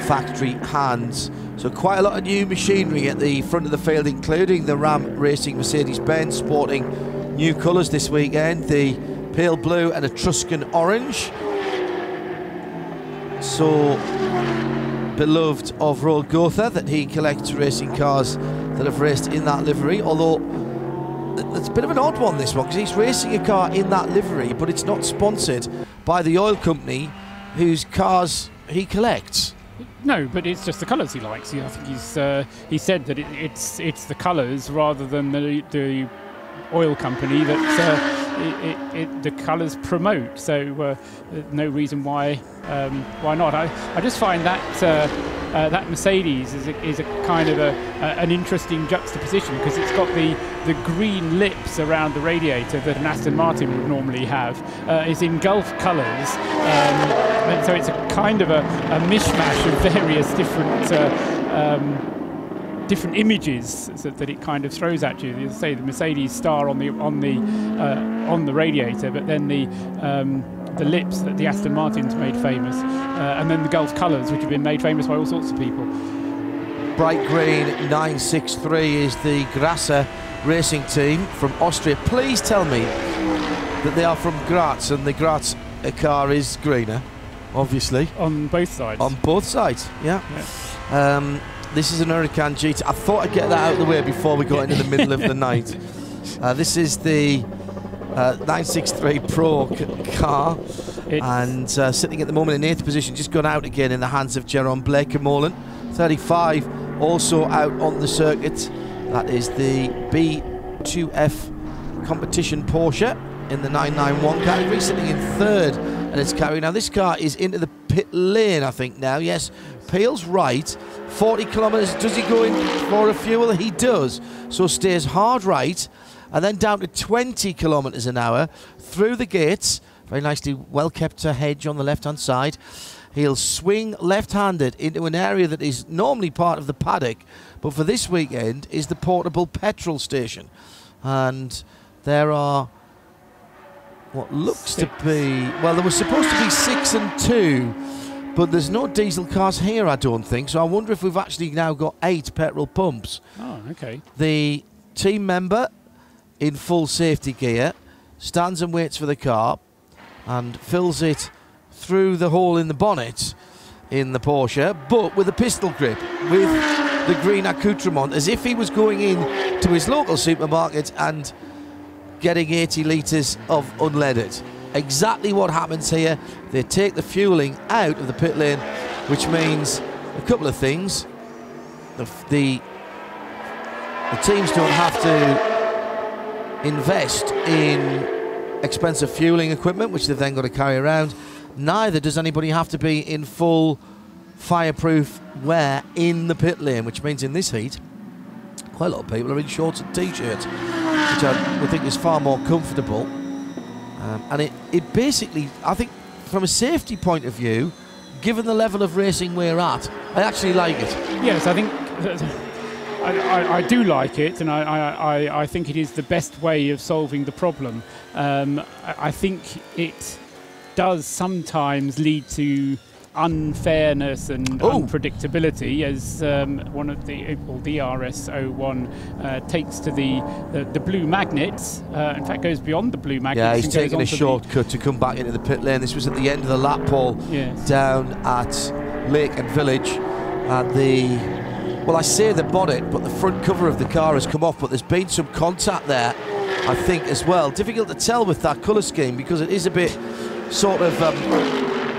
factory hands. So quite a lot of new machinery at the front of the field, including the Ram Racing Mercedes-Benz, sporting new colours this weekend, the pale blue and Etruscan orange. So beloved of Roald Gotha that he collects racing cars that have raced in that livery, although it's a bit of an odd one, this one, because he's racing a car in that livery, but it's not sponsored by the oil company whose cars he collects. No, but it's just the colours he likes. I think he said that it's the colours rather than the oil company that the colours promote. So no reason why not. I just find that that Mercedes is a kind of an interesting juxtaposition, because it's got the green lips around the radiator that an Aston Martin would normally have. It's in Gulf colours, and so it's a kind of a mishmash of various different images that it kind of throws at you. As I say, the Mercedes star on the radiator, but then the lips that the Aston Martin's made famous, and then the Gulf colours, which have been made famous by all sorts of people. Bright green 963 is the Grasser racing team from Austria. Please tell me that they are from Graz, and the Graz car is greener, obviously. On both sides. On both sides, yeah. This is an Huracan GT. I thought I'd get that out of the way before we got into the middle of the night. This is the 963 Pro car, and sitting at the moment in 8th position, just gone out again in the hands of Jerome Blekemolen. 35 also out on the circuit. That is the B2F competition Porsche in the 991 category, sitting in 3rd and it's carrying. Now this car is into the pit lane, I think now. Yes, peels right, 40 kilometres. Does he go in for a fuel? He does. So stays hard right, and then down to 20 kilometres an hour through the gates. Very nicely well kept hedge on the left hand side. He'll swing left-handed into an area that is normally part of the paddock, but for this weekend is the portable petrol station. And there are what looks to be, well, there was supposed to be 6 and 2, but there's no diesel cars here, I don't think. So I wonder if we've actually now got 8 petrol pumps. Oh, okay. The team member in full safety gear, stands and waits for the car and fills it through the hole in the bonnet in the Porsche, but with a pistol grip, with the green accoutrement, as if he was going in to his local supermarket and getting 80 litres of unleaded. Exactly what happens here. They take the fueling out of the pit lane, which means a couple of things. The teams don't have to invest in expensive fueling equipment, which they've then got to carry around. Neither does anybody have to be in full fireproof wear in the pit lane, which means in this heat, quite a lot of people are in shorts and t-shirts, which I would think is far more comfortable. And it basically, I think, from a safety point of view, given the level of racing we're at, I actually like it. Yes, I think I do like it, and I think it is the best way of solving the problem. I think it does sometimes lead to unfairness and unpredictability, as one of the RS01 takes to the blue magnets. In fact, goes beyond the blue magnets. Yeah, he's taking a shortcut to come back into the pit lane. This was at the end of the lap, Paul, down at Lake and Village. Well, I say the bonnet, but the front cover of the car has come off, but there's been some contact there, I think, as well. Difficult to tell with that colour scheme, because it is a bit sort of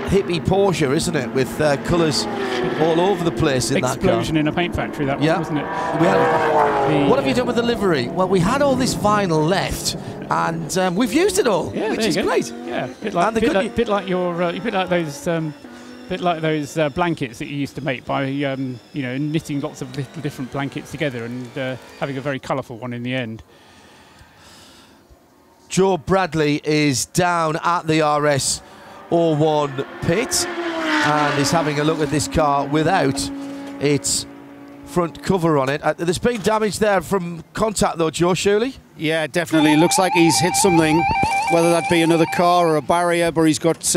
hippie Porsche, isn't it, with colours all over the place in that car. Explosion in a paint factory, that one, wasn't it? What have you done with the livery? Well, we had all this vinyl left, and we've used it all, which is great. Yeah, bit like those blankets that you used to make by knitting lots of little different blankets together and having a very colourful one in the end. Joe Bradley is down at the RS01 pit and is having a look at this car without its front cover on it. There's been damage there from contact though, Joe, surely? Yeah, definitely. Looks like he's hit something, whether that be another car or a barrier, but he's got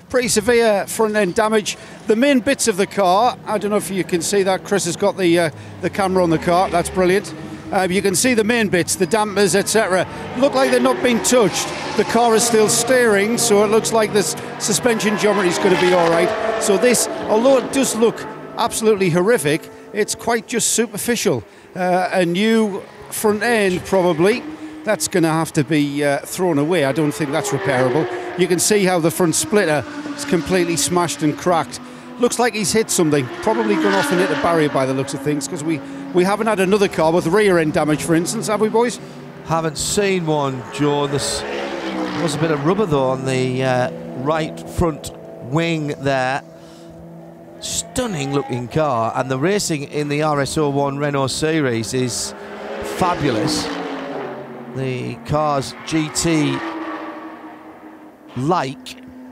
pretty severe front end damage. The main bits of the car, I don't know if you can see that. Chris has got the camera on the car. That's brilliant. You can see the main bits, the dampers, etc. Look like they're not being touched. The car is still steering, so it looks like this suspension geometry is going to be all right. So this, although it does look absolutely horrific, it's quite just superficial. A new front end, probably. That's going to have to be thrown away. I don't think that's repairable. You can see how the front splitter is completely smashed and cracked. Looks like he's hit something, probably gone off and hit a barrier by the looks of things, because we haven't had another car with rear end damage, for instance, have we, boys? Haven't seen one, Joe. There was a bit of rubber though on the right front wing there. Stunning looking car, and the racing in the RS01 Renault series is fabulous. The car's GT-like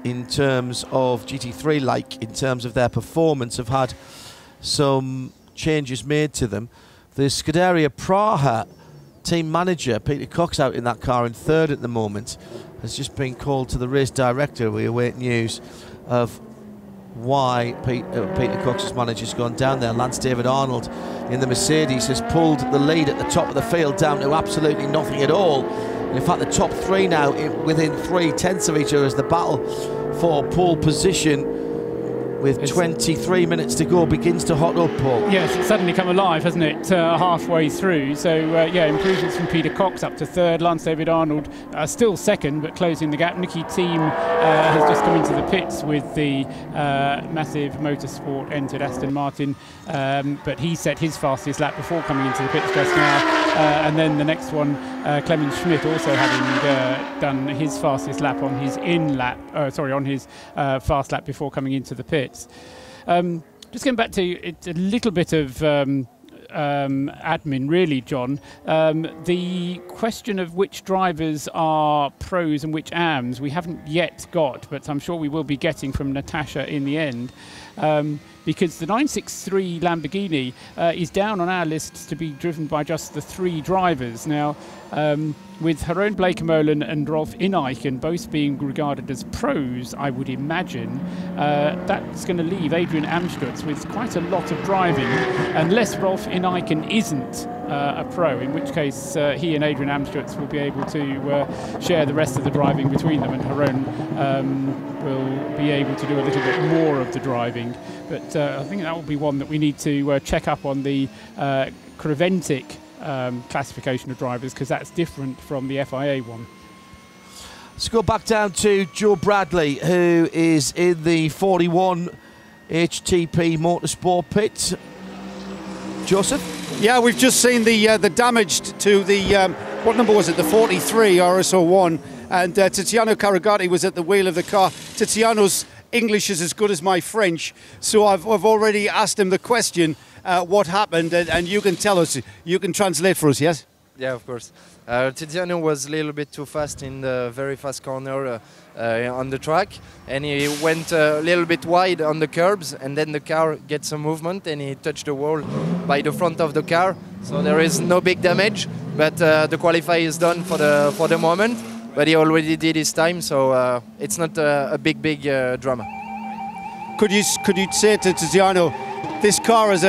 in terms of GT3-like in terms of their performance have had some changes made to them. The Scuderia Praha team manager Peter Cox, out in that car in third at the moment, has just been called to the race director. We await news of why Peter Cox's manager's gone down there. Lance David Arnold in the Mercedes has pulled the lead at the top of the field down to absolutely nothing at all. In fact, the top three now within 3/10 of each other as the battle for pole position with 23 minutes to go begins to hot up, Paul. Yes, it's suddenly come alive, hasn't it, halfway through. So, improvements from Peter Cox up to third. Lance David Arnold still second, but closing the gap. Nicky Thiem has just come into the pits with the massive motorsport entered Aston Martin, but he set his fastest lap before coming into the pits just now. And then the next one, Clemens Schmidt, also having done his fastest lap on his fast lap before coming into the pits. Just going back to it, a little bit of admin, really, John. The question of which drivers are pros and which AMs we haven't yet got, but I'm sure we will be getting from Natasha in the end. Because the 963 Lamborghini is down on our list to be driven by just the three drivers. Now, with Jeroen Bleekemolen and Rolf Ineichen both being regarded as pros, I would imagine, that's going to leave Adrian Amstutz with quite a lot of driving, unless Rolf Icon isn't a pro, in which case he and Adrian Amstutz will be able to share the rest of the driving between them, and Haron will be able to do a little bit more of the driving. But I think that will be one that we need to check up on the Creventic classification of drivers, because that's different from the FIA one. Let's go back down to Joe Bradley, who is in the 41 HTP Motorsport pit. Joseph? Yeah, we've just seen the damage to the, what number was it, the 43 RS01, and Tiziano Carugati was at the wheel of the car. Tiziano's English is as good as my French, so I've already asked him the question, what happened, and you can tell us, you can translate for us, yes? Yeah, of course. Tiziano was a little bit too fast in the very fast corner on the track, and he went a little bit wide on the curbs, and then the car gets some movement and he touched the wall by the front of the car. So there is no big damage, but the qualify is done for the moment. But he already did his time, so it's not a big drama. Could you say to Tiziano, this car is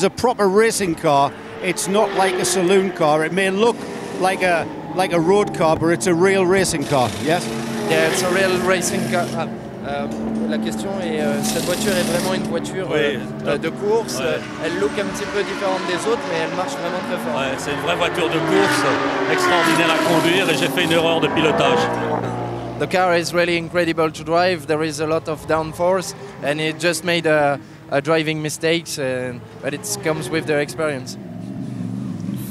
a proper racing car. It's not like a saloon car. It may look like a road car, but it's a real racing car. Yes. Yeah, it's a real racing car. La question est, cette voiture est vraiment une voiture de course. Elle look un petit peu différente des autres, mais elle marche vraiment très fort. Ouais, c'est une vraie voiture de course, extraordinaire à conduire, et j'ai fait une erreur de pilotage. The car is really incredible to drive. There is a lot of downforce, and it just made a driving mistakes, but it comes with the experience.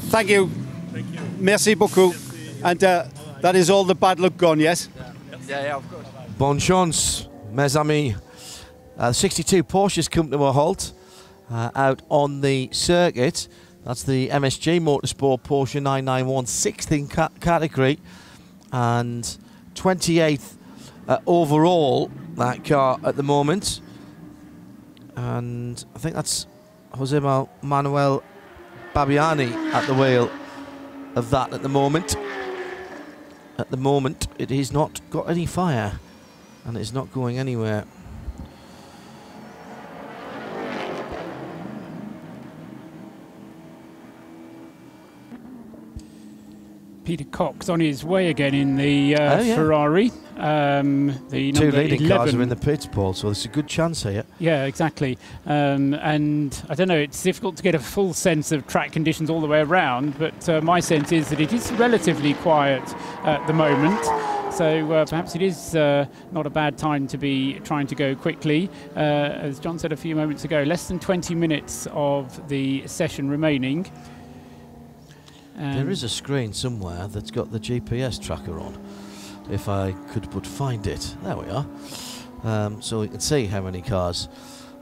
Thank you. Thank you. Merci beaucoup. And that is all the bad luck gone, yes? Yeah, of course. Bonne chance, mes amis. 62 Porsches come to a halt out on the circuit. That's the MSG Motorsport Porsche 991, 6th in category and 28th overall, that car at the moment. And I think that's Jose Manuel Babiani at the wheel of that at the moment. At the moment, it has not got any fire, and it's not going anywhere. Peter Cox on his way again in the Ferrari. The two number leading 11. cars are in the pits, Paul, so there's a good chance here. Yeah, exactly. And I don't know, it's difficult to get a full sense of track conditions all the way around, but my sense is that it is relatively quiet at the moment. So perhaps it is not a bad time to be trying to go quickly. As John said a few moments ago, less than 20 minutes of the session remaining. There is a screen somewhere that's got the GPS tracker on, if I could but find it. There we are. So we can see how many cars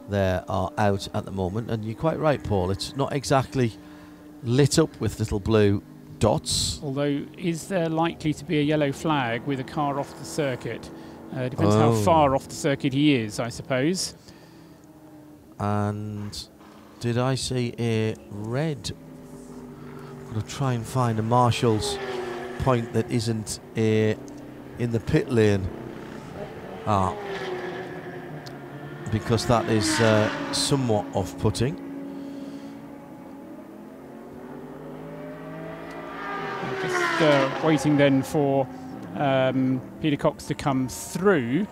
there are out at the moment. And you're quite right, Paul, it's not exactly lit up with little blue dots. Although, is there likely to be a yellow flag with a car off the circuit? Depends how far off the circuit he is, I suppose. And did I see a red? I'm going to try and find a marshal's point that isn't in the pit lane. Because that is somewhat off-putting. Just waiting then for Peter Cox to come through.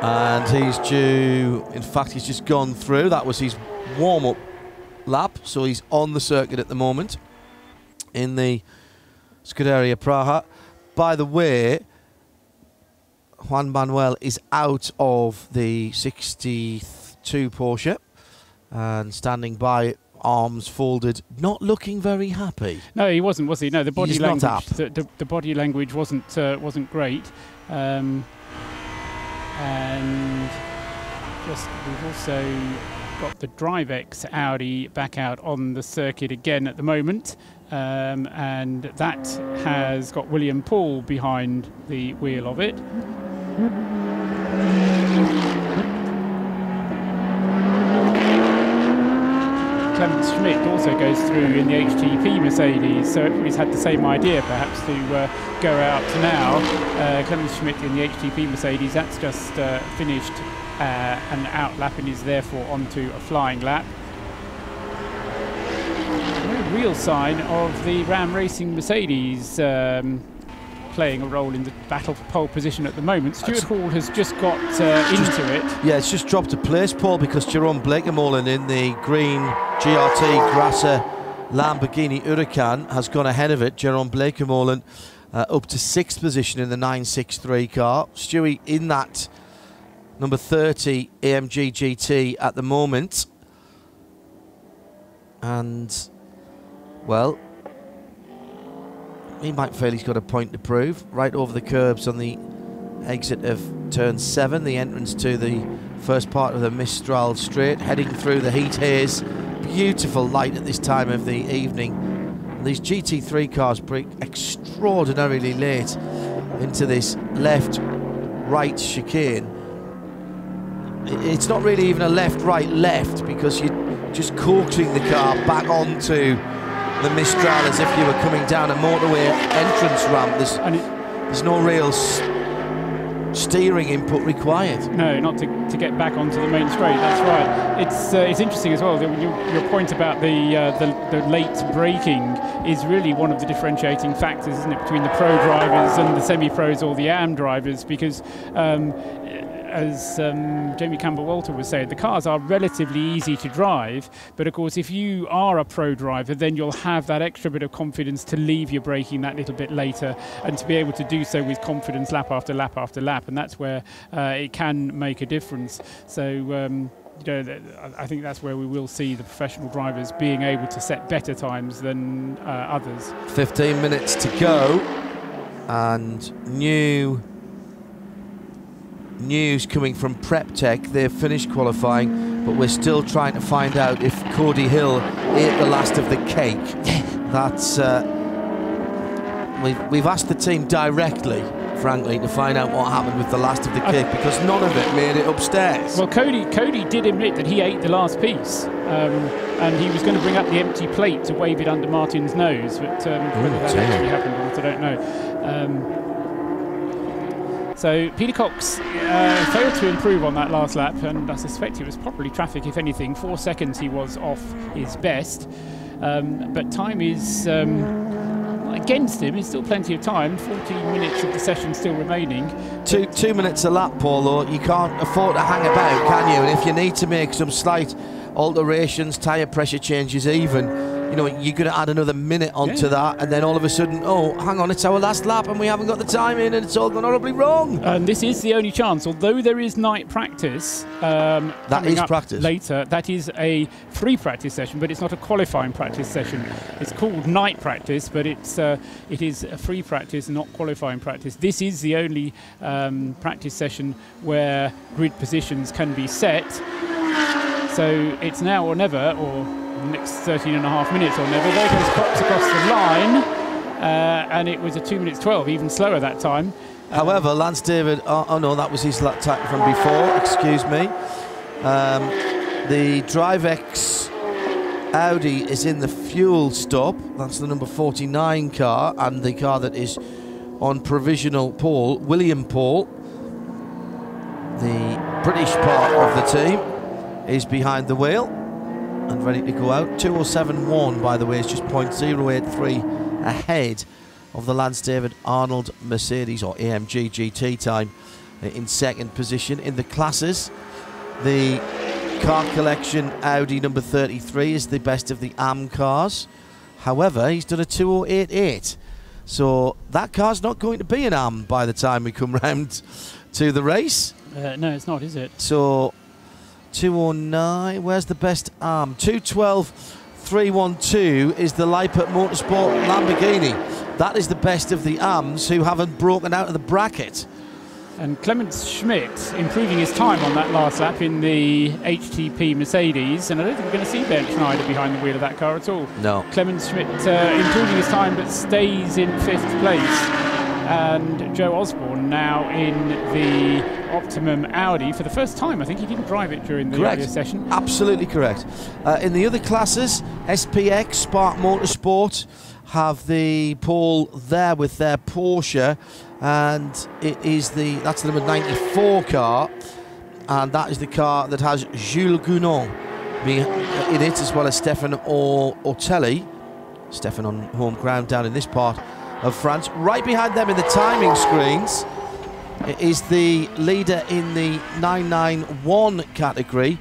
And he's due, in fact, he's just gone through. That was his warm-up lap, so he's on the circuit at the moment in the Scuderia Praha. By the way, Juan Manuel is out of the 62 Porsche and standing by, arms folded, not looking very happy. No, he wasn't, was he? No, the body He's language. not up. The body language wasn't great. And just we've also got the DriveX Audi back out on the circuit again at the moment, and that has got William Paul behind the wheel of it. Clement Schmidt also goes through in the HTP Mercedes, so everybody's had the same idea perhaps to go out now. Clement Schmidt in the HTP Mercedes, that's just finished an out lap and is therefore onto a flying lap. No real sign of the Ram Racing Mercedes playing a role in the battle for pole position at the moment. Stuart Hall has just got into it. Yeah, it's just dropped a place, Paul, because Jerome Blakemolen in the green GRT Grasser Lamborghini Huracan has gone ahead of it. Jerome Blakemolen up to 6th position in the 963 car. Stewie in that number 30 AMG GT at the moment. And, well, he might feel he's got a point to prove. Right over the curbs on the exit of turn 7, the entrance to the first part of the Mistral Straight, heading through the heat haze. Beautiful light at this time of the evening. And these GT3 cars break extraordinarily late into this left-right chicane. It's not really even a left-right-left, because you're just coaxing the car back onto the Mistral as if you were coming down a motorway entrance ramp. There's no real steering input required. No, not to get back onto the main straight. That's right. It's interesting as well. Your point about the late braking is really one of the differentiating factors, isn't it, between the pro drivers and the semi-pros or the AM drivers? Because as Jamie Campbell-Walter was saying, the cars are relatively easy to drive, but of course if you are a pro driver, then you'll have that extra bit of confidence to leave your braking that little bit later and to be able to do so with confidence lap after lap after lap, and that's where it can make a difference. So you know, I think that's where we will see the professional drivers being able to set better times than others. 15 minutes to go, and news coming from Prep Tech. They've finished qualifying, but we're still trying to find out if Cody Hill ate the last of the cake. That's we've asked the team directly, frankly, to find out what happened with the last of the cake, because none of it made it upstairs. Well, Cody did admit that he ate the last piece, and he was going to bring up the empty plate to wave it under Martin's nose, but whether that actually happened or not, I don't know. So Peter Cox failed to improve on that last lap, and I suspect it was probably traffic, if anything. 4 seconds he was off his best, but time is against him. There's still plenty of time. 14 minutes of the session still remaining. Two minutes a lap, Paul, though. You can't afford to hang about, can you? And if you need to make some slight alterations, tyre pressure changes even, you know, you're going to add another minute onto that, and then all of a sudden, oh, hang on, it's our last lap and we haven't got the time in, and it's all gone horribly wrong. And this is the only chance, although there is night practice. That is practice. Later, that is a free practice session, but it's not a qualifying practice session. It's called night practice, but it is a free practice, not qualifying practice. This is the only practice session where grid positions can be set. So it's now or never, or next 13 and a half minutes or never. There goes Cox across the line, and it was a 2 minutes 12, even slower that time. However, Lance David, oh no, that was his lap time from before, excuse me. The DriveX Audi is in the fuel stop. That's the number 49 car, and the car that is on provisional pole, William Paul, the British part of the team, is behind the wheel and ready to go out. 2:07.1, by the way, is just 0.083 ahead of the Lance David Arnold Mercedes or AMG GT time in second position. In the classes, the car collection Audi number 33 is the best of the AM cars. However, he's done a 2:08.8, so that car's not going to be an AM by the time we come round to the race. No, it's not, is it? So 2:09, where's the best AM? 2:12.312 is the Leipert Motorsport Lamborghini. That is the best of the AMs who haven't broken out of the bracket. And Clemens Schmidt improving his time on that last lap in the HTP Mercedes, and I don't think we're going to see Bernd Schneider behind the wheel of that car at all. No. Clemens Schmidt improving his time but stays in 5th place. And Joe Osborne now in the Optimum Audi for the first time. I think he didn't drive it during the earlier session. Absolutely correct. In the other classes, SPX, Spark Motorsport, have the pole there with their Porsche, and it is that's the number 94 car. and that is the car that has Jules Gounon in it, as well as Stefan Ortelli. Stefan on home ground down in this part of France. Right behind them in the timing screens is the leader in the 991 category.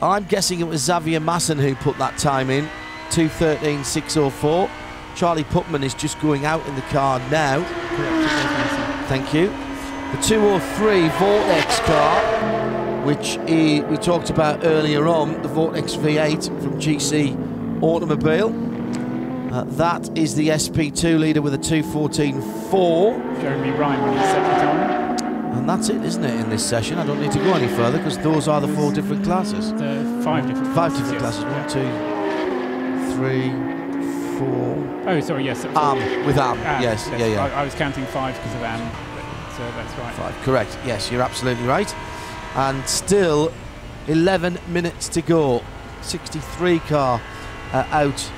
I'm guessing it was Xavier Masson who put that time in, 2:13.604. Charlie Putman is just going out in the car now. Thank you. The 203 Vortex car, which we talked about earlier on, the Vortex V8 from GC Automobile. That is the SP2 leader with a 2:14.4. Jeremy Ryan when he set the time. And that's it, isn't it, in this session? I don't need to go any further because those are the 4 different classes. Five different classes. 1, 2, 3, 4. Oh, sorry, yes. With AM, yes. Yeah. I was counting 5 because of AM, so that's right. 5, correct. Yes, you're absolutely right. And still 11 minutes to go. 63 car out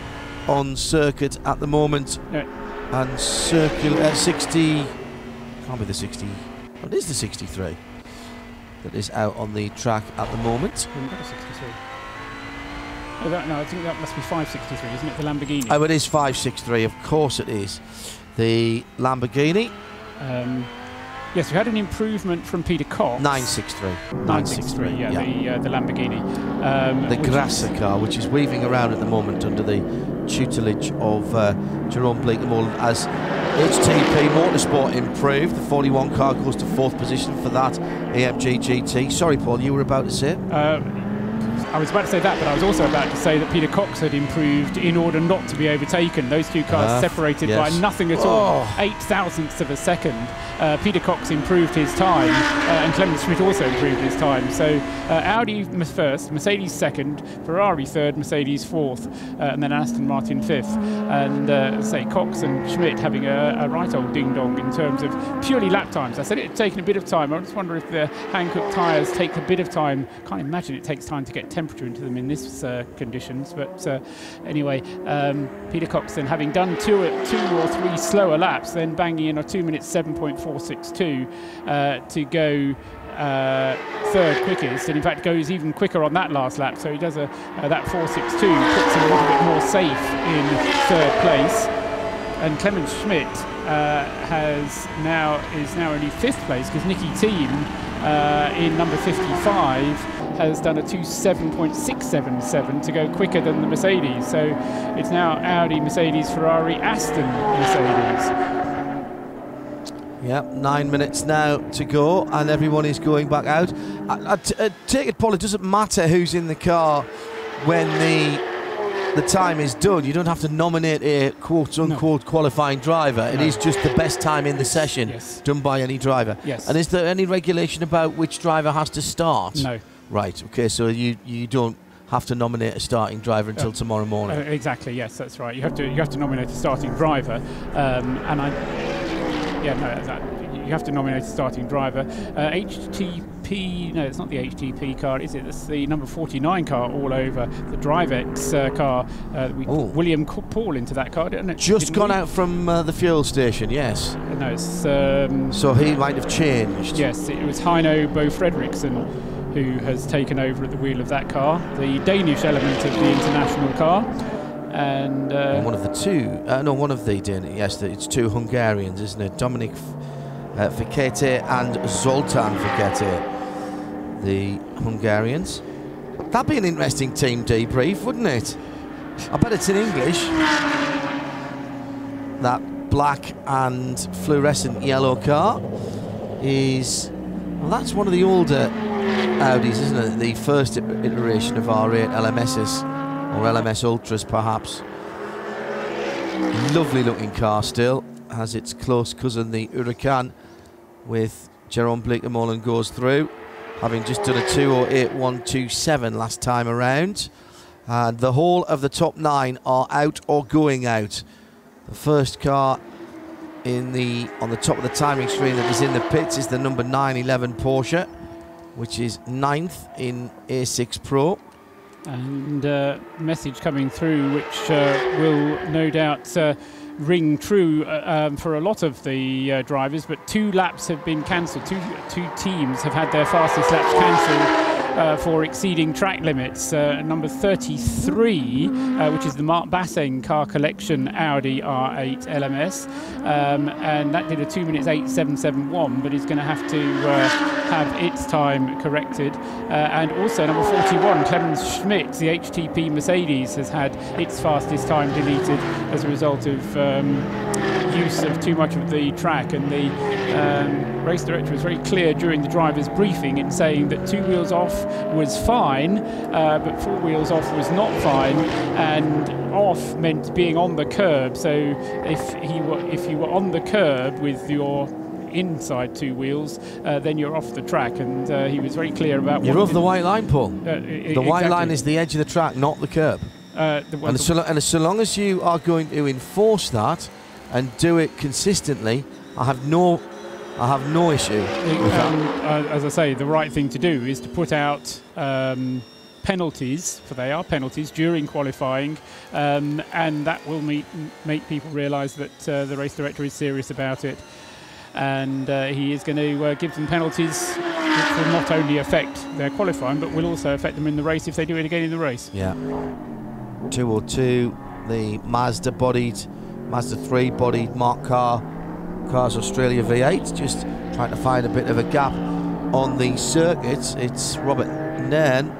on circuit at the moment. No. And circular 60. Can't be the 60. It is the 63 that is out on the track at the moment. We've got a 63. Oh, no, I think that must be 563, isn't it? The Lamborghini. Oh, it is 563. Of course it is. The Lamborghini. Yes, we had an improvement from Peter Cox. 963. 963, yeah. The Lamborghini. The Grassa car, which is weaving around at the moment under the tutelage of Jerome Bleekemolen as HTP Motorsport improved. The 41 car goes to 4th position for that AMG GT. Sorry, Paul, you were about to say? I was about to say that, but I was also about to say that Peter Cox had improved in order not to be overtaken. Those two cars separated by nothing at all, 8 thousandths of a second. Peter Cox improved his time, and Clemens Schmidt also improved his time. So Audi first, Mercedes second, Ferrari third, Mercedes fourth, and then Aston Martin fifth. And say Cox and Schmidt having a right old ding-dong in terms of purely lap times. I said it had taken a bit of time. I just wonder if the Hankook tyres take a bit of time. Can't imagine it takes time to get temperature into them in this conditions. But anyway, Peter Cox then having done two or three slower laps, then banging in a 2 minutes 7.462 to go third quickest, and in fact goes even quicker on that last lap. So he does that 4.62, puts him a little bit more safe in third place. And Clemens Schmidt is now only 5th place because Nicky Thiem in number 55 has done a 2:7.677 to go quicker than the Mercedes. So it's now Audi, Mercedes, Ferrari, Aston, Mercedes. Yep, 9 minutes now to go, and everyone is going back out. I take it, Paul, it doesn't matter who's in the car when the time is done. You don't have to nominate a quote-unquote qualifying driver. It is just the best time in the session done by any driver. Yes. And is there any regulation about which driver has to start? No. Right, okay, so you don't have to nominate a starting driver until tomorrow morning. Exactly, yes, that's right. You have to nominate a starting driver, you have to nominate a starting driver. HTP, no, it's not the HTP car, is it? It's the number 49 car all over. The DriveX car. We put William Paul into that car, didn't it? Just gone out from the fuel station, yes. No, it's... so he might have changed. Yes, it was Heino Bo Fredriksson who has taken over at the wheel of that car, the Danish element of the international car. And one of the two, one of the yes, it's two Hungarians, isn't it? Dominik Fekete and Zoltán Fekete, the Hungarians. That'd be an interesting team debrief, wouldn't it? I bet it's in English. That black and fluorescent yellow car is, well, that's one of the older Audis, isn't it? The first iteration of R8 LMSs. Or LMS Ultras, perhaps. Lovely looking car still. Has its close cousin, the Huracan, with Jerome Bleekemolen goes through, having just done a 2:08.127 last time around. And the whole of the top 9 are out or going out. The first car on the top of the timing screen that is in the pits is the number 911 Porsche, which is 9th in A6 Pro. And message coming through which will no doubt ring true for a lot of the drivers, but 2 laps have been cancelled. Two teams have had their fastest laps cancelled for exceeding track limits. Number 33, which is the Mark Basseng car collection Audi R8 LMS, and that did a 2 minutes 8.771, but is going to have to have its time corrected. And also number 41, Clemens Schmidt, the HTP Mercedes, has had its fastest time deleted as a result of use of too much of the track, and the race director was very clear during the driver's briefing in saying that 2 wheels off was fine, but 4 wheels off was not fine, and off meant being on the curb. So if you were on the curb with your inside 2 wheels, then you're off the track, and he was very clear about you're off the white line, Paul. The white exactly. line is the edge of the track, not the curb. And so long as you are going to enforce that and do it consistently, I have no issue with that. As I say, the right thing to do is to put out penalties, for they are penalties, during qualifying, and that will make people realise that the race director is serious about it, and he is going to give them penalties which will not only affect their qualifying, but will also affect them in the race if they do it again in the race. Yeah. 202, the Mazda 3 bodied Mark Cars Australia V8, just trying to find a bit of a gap on the circuit. It's Robert Nairn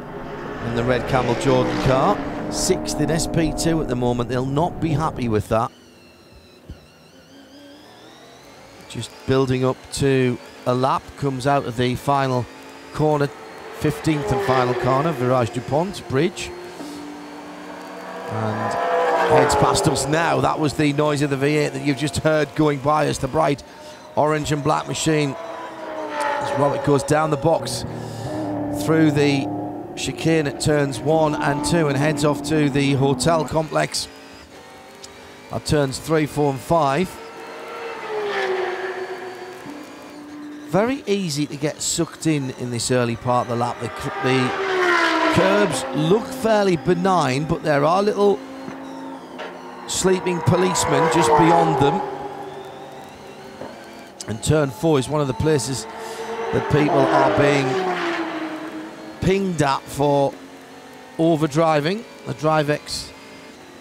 in the red Camel Jordan car, 6th in SP2 at the moment. They'll not be happy with that. Just building up to a lap, comes out of the final corner, 15th and final corner, Virage DuPont Bridge, and heads past us now. That was the noise of the V8 that you've just heard going by us, the bright orange and black machine, as Robert goes down the box through the chicane at turns 1 and 2 and heads off to the hotel complex at turns 3, 4 and 5. Very easy to get sucked in this early part of the lap. The curbs look fairly benign, but there are little sleeping policemen just beyond them. And turn 4 is one of the places that people are being pinged at for overdriving. The DriveX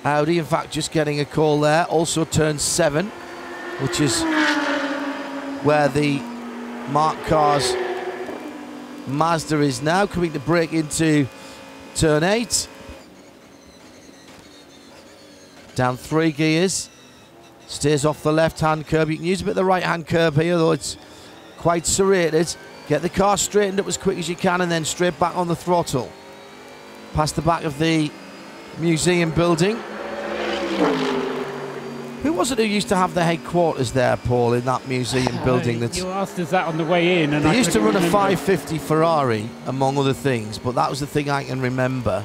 Audi, in fact, just getting a call there. Also turn 7, which is where the Mark Cars Mazda is now, coming to brake into turn 8. Down 3 gears, stays off the left-hand curb. You can use a bit of the right-hand curb here, though it's quite serrated. Get the car straightened up as quick as you can and then straight back on the throttle. Past the back of the museum building. Who was it who used to have the headquarters there, Paul, in that museum building? You asked us that on the way in. And they used to run a 550 Ferrari, among other things, but that was the thing I can remember.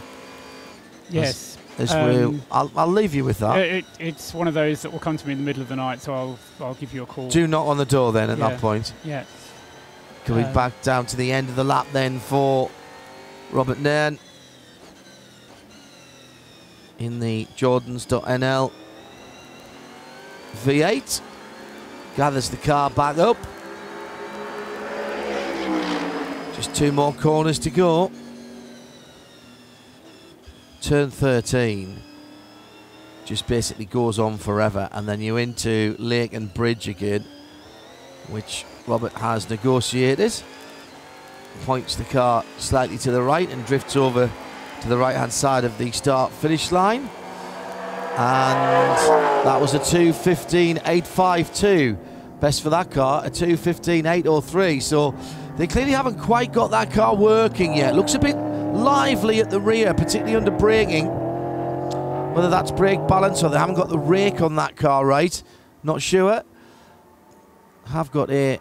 Yes. I'll leave you with that. It's one of those that will come to me in the middle of the night, so I'll give you a call. Do knock on the door then at that point. Yeah. Coming back down to the end of the lap then for Robert Nairn in the Jordans.nl V8. Gathers the car back up. Just 2 more corners to go. Turn 13 just basically goes on forever, and then you're into Lake and Bridge again, which Robert has negotiated. Points the car slightly to the right and drifts over to the right hand side of the start finish line, and that was a 2:15.852. best for that car, a 2:15.803. So they clearly haven't quite got that car working yet. Looks a bit lively at the rear, particularly under braking. Whether that's brake balance or they haven't got the rake on that car right, not sure. Have got a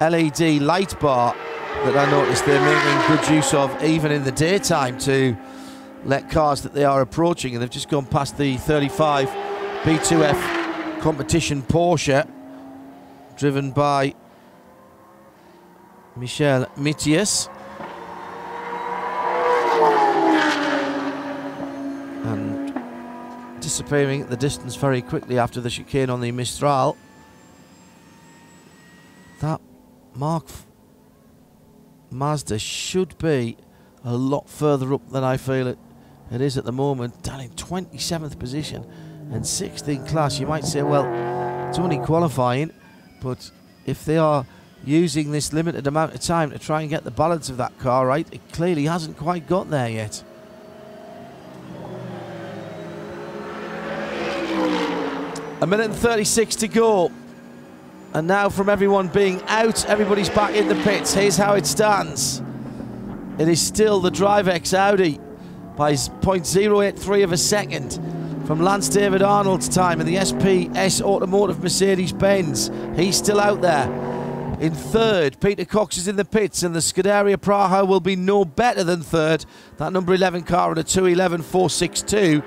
LED light bar that I noticed they're making good use of even in the daytime to let cars that they are approaching, and they've just gone past the 35 B2F competition Porsche driven by Michel Mitius. And to disappearing at the distance very quickly after the chicane on the Mistral. That Mark Mazda should be a lot further up than I feel it is at the moment, down in 27th position and 16th class. You might say, well, it's only qualifying, but if they are using this limited amount of time to try and get the balance of that car right, it clearly hasn't quite got there yet. A minute and 36 to go. And now from everyone being out, everybody's back in the pits. Here's how it stands. It is still the DriveX Audi by 0.083 of a second from Lance David Arnold's time in the SPS Automotive Mercedes-Benz. He's still out there. In third, Peter Cox is in the pits, and the Scuderia Praha will be no better than third. That number 11 car at a 2:11.462.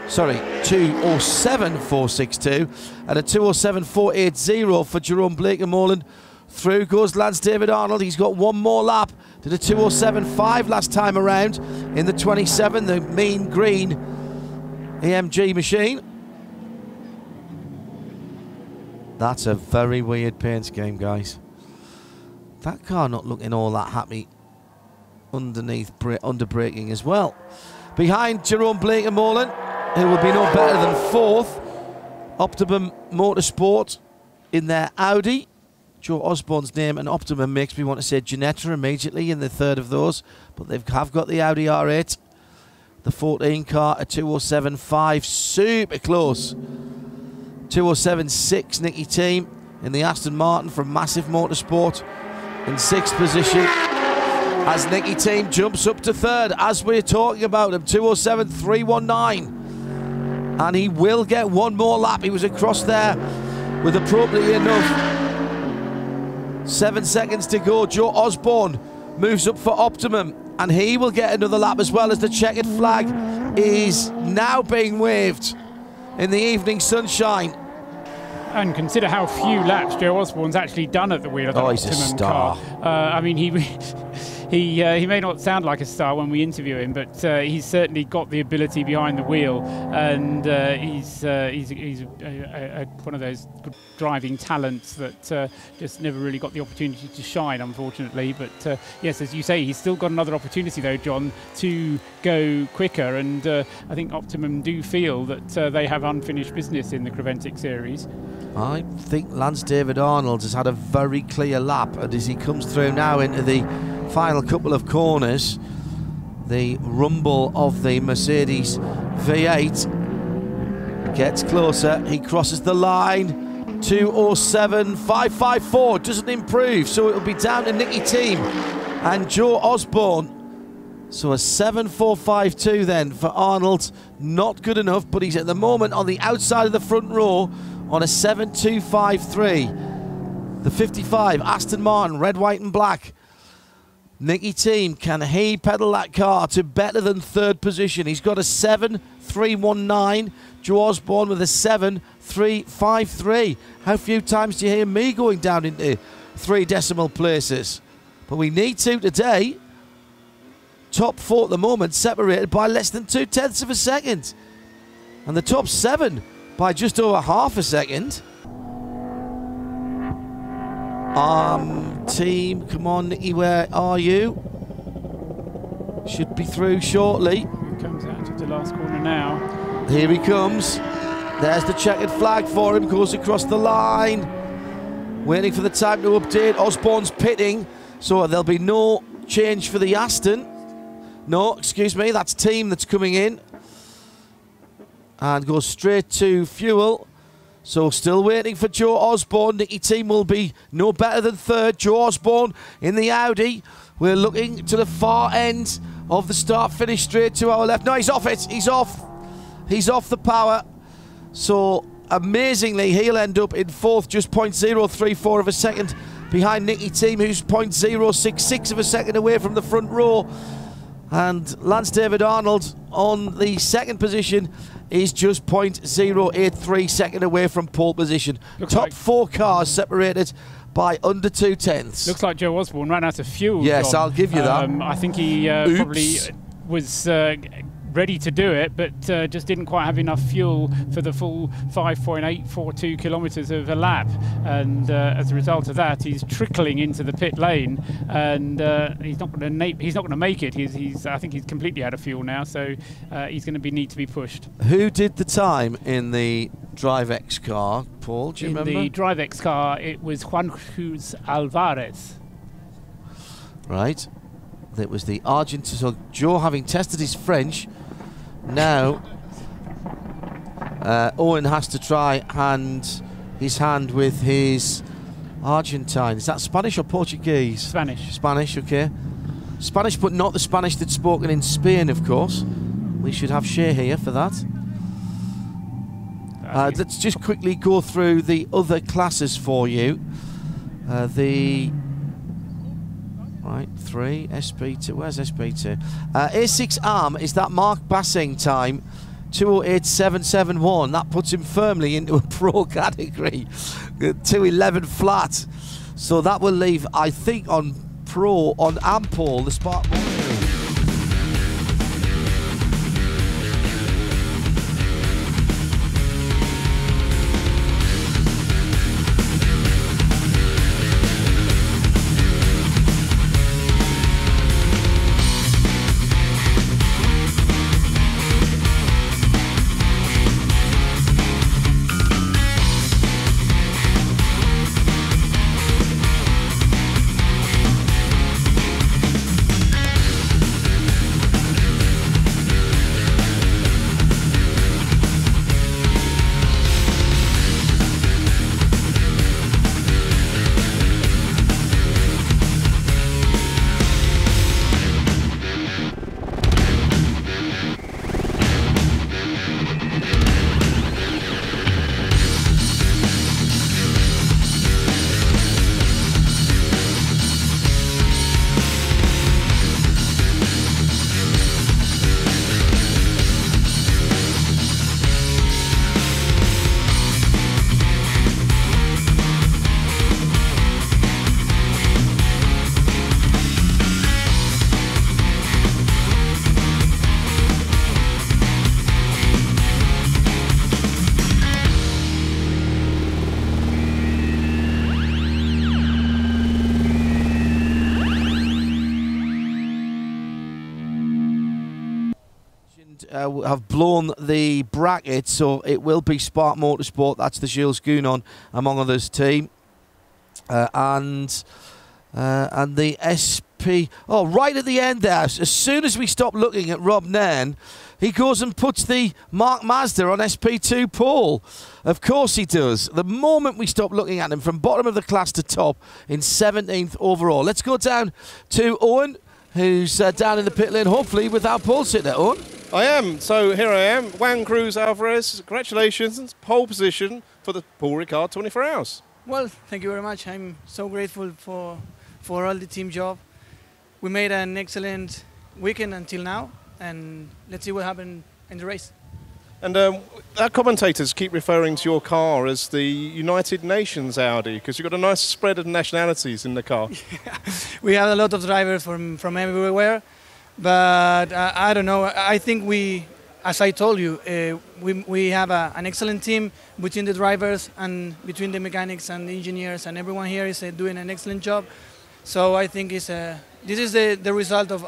Sorry, 2:07.462 and a 2:07.480 for Jerome Blakemorland. Through goes Lance David Arnold. He's got one more lap. Did a 2:07.5 last time around in the 27, the mean green AMG machine. That's a very weird paint scheme, guys. That car not looking all that happy underneath, under braking as well. Behind Jerome Blakemorland, who will be no better than fourth, Optimum Motorsport in their Audi. Joe Osborne's name and Optimum makes me want to say Ginetta immediately in the third of those, but they have got the Audi R8. The 14 car at 2:07.5, super close. 2:07.6 Nicky Team in the Aston Martin from Massive Motorsport in sixth position as Nicky Team jumps up to third as we're talking about him. 2:07.319, and he will get one more lap. He was across there with appropriately enough 7 seconds to go. Joe Osborne moves up for Optimum, and he will get another lap as well as the checkered flag is now being waved in the evening sunshine. And consider how few laps Joe Osborne's actually done at the wheel of the Optimum car. I mean, he may not sound like a star when we interview him, but he's certainly got the ability behind the wheel, and he's one of those good driving talents that just never really got the opportunity to shine, unfortunately. But yes, as you say, he's still got another opportunity though, John, to go quicker, and I think Optimum do feel that they have unfinished business in the Creventic series. I think Lance David Arnold has had a very clear lap, and as he comes through now into the final couple of corners, the rumble of the Mercedes V8 gets closer. He crosses the line. 2:07.554 doesn't improve, so it'll be down to Nicky Team and Joe Osborne. So a 7.452 then for Arnold, not good enough, but he's at the moment on the outside of the front row on a 7.253. The 55 Aston Martin, red, white and black. Nicky Team, can he pedal that car to better than third position? He's got a 7.319. Joe Osborne with a 7.353. How few times do you hear me going down into 3 decimal places? But we need to today. Top 4 at the moment, separated by less than 0.2 of a second. And the top 7 by just over half a second. Team, come on, Nicky, where are you? Should be through shortly. He comes out to the last corner now. Here he comes. There's the checkered flag for him, goes across the line. Waiting for the time to update. Osborne's pitting, so there'll be no change for the Aston. No, excuse me, that's Team that's coming in. And goes straight to fuel. So still waiting for Joe Osborne. Nicky Team will be no better than third. Joe Osborne in the Audi. We're looking to the far end of the start-finish, straight to our left. No, he's off it. He's off. He's off the power. So amazingly, he'll end up in fourth, just 0.034 of a second behind Nicky Team, who's 0.066 of a second away from the front row. And Lance David Arnold on the second position is just 0.083 second away from pole position. Top 4 cars separated by under 0.2. Looks like Joe Osborne ran out of fuel. Yes, John. I'll give you that. I think he probably was ready to do it, but just didn't quite have enough fuel for the full 5.842 kilometres of a lap, and as a result of that, he's trickling into the pit lane, and he's not going to make it. I think he's completely out of fuel now, so he's going to need to be pushed. Who did the time in the DriveX car, Paul? Do you remember? In the DriveX car, it was Juan Cruz Alvarez. Right. It was the Argentine. So Joe, having tested his French, now Owen has to try his hand with his Argentine. Is that Spanish or Portuguese? Spanish. Spanish, okay. Spanish, but not the Spanish that's spoken in Spain, of course. We should have Shea here for that. Let's just quickly go through the other classes for you. Right, 3, SP2, where's SP2? A6 Arm is that Mark Bassing time, 2:08.771. That puts him firmly into a pro category, 2:11 flat. So that will leave, I think, on pro, on Ampol, the Spartan. Have blown the bracket, so it will be Spark Motorsport. That's the Gilles Gounon, among others, team, and the SP. Oh, right at the end there, as soon as we stop looking at Rob Nairn, he goes and puts the Mark Mazda on SP2 pole. Of course he does. The moment we stop looking at him, from bottom of the class to top, in 17th overall. Let's go down to Owen, who's down in the pit lane, hopefully without Paul sitting there. Owen? I am. So here I am. Juan Cruz Alvarez, congratulations. Pole position for the Paul Ricard 24 Hours. Well, thank you very much. I'm so grateful for all the team job. We made an excellent weekend until now, and let's see what happens in the race. And our commentators keep referring to your car as the United Nations Audi, because you've got a nice spread of nationalities in the car. We have a lot of drivers from everywhere. But I don't know. I think we, as I told you, we have an excellent team between the drivers and between the mechanics and the engineers, and everyone here is doing an excellent job. So I think this is the result of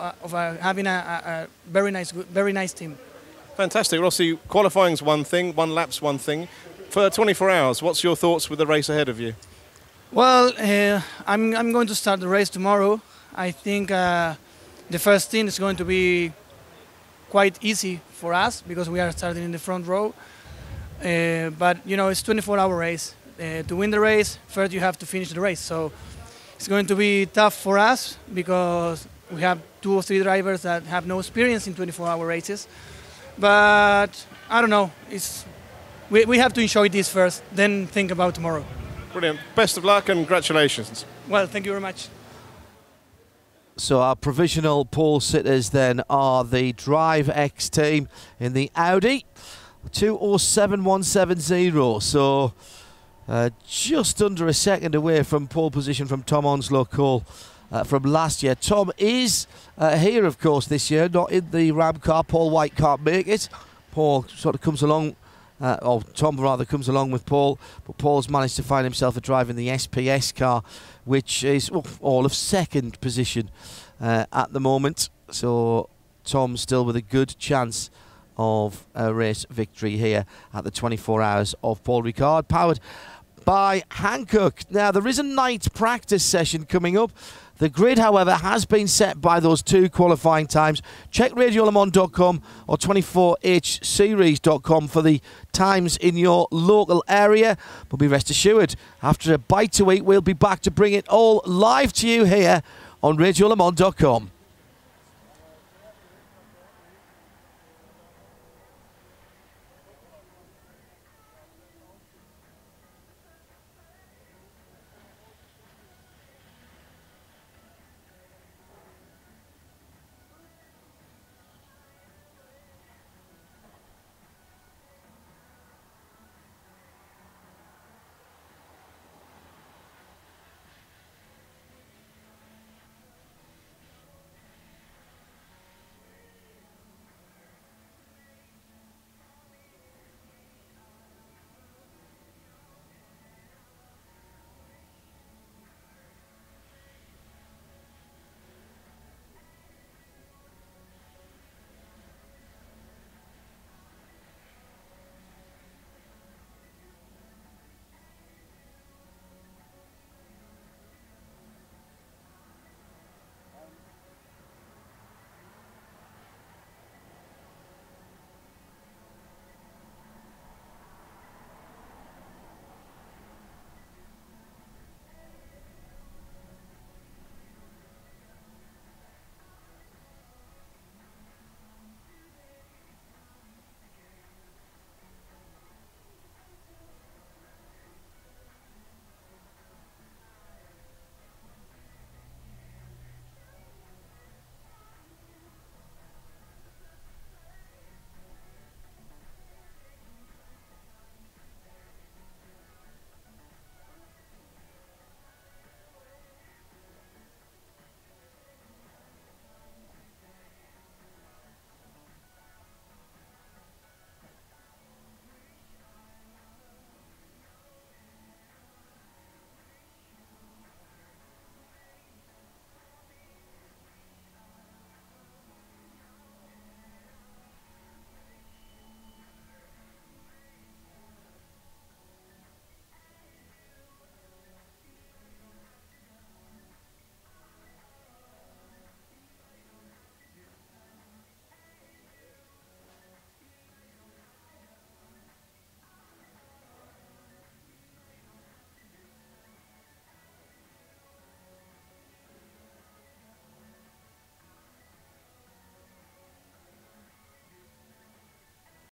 having a very nice team. Fantastic. Well, obviously, qualifying's one thing, one lap's one thing. For 24 Hours, what's your thoughts with the race ahead of you? Well, I'm going to start the race tomorrow. I think. The first thing is going to be quite easy for us because we are starting in the front row. But, you know, it's a 24-hour race. To win the race, first you have to finish the race. So it's going to be tough for us because we have 2 or 3 drivers that have no experience in 24-hour races. But I don't know. We have to enjoy this first, then think about tomorrow. Brilliant. Best of luck and congratulations. Well, thank you very much. So our provisional pole sitters then are the DriveX team in the Audi, 2:07.170. So just under a second away from pole position from Tom Onslow Cole from last year. Tom is here, of course, this year, not in the Ram car. Paul White can't make it. Paul sort of comes along, or Tom rather comes along with Paul, but Paul's managed to find himself a drive in the SPS car, which is all of second position at the moment. So Tom still with a good chance of a race victory here at the 24 Hours of Paul Ricard, powered by Hankook. Now, there is a night practice session coming up. The grid, however, has been set by those 2 qualifying times. Check radiolemans.com or 24hseries.com for the times in your local area. But be rest assured, after a bite to eat, we'll be back to bring it all live to you here on radiolemans.com.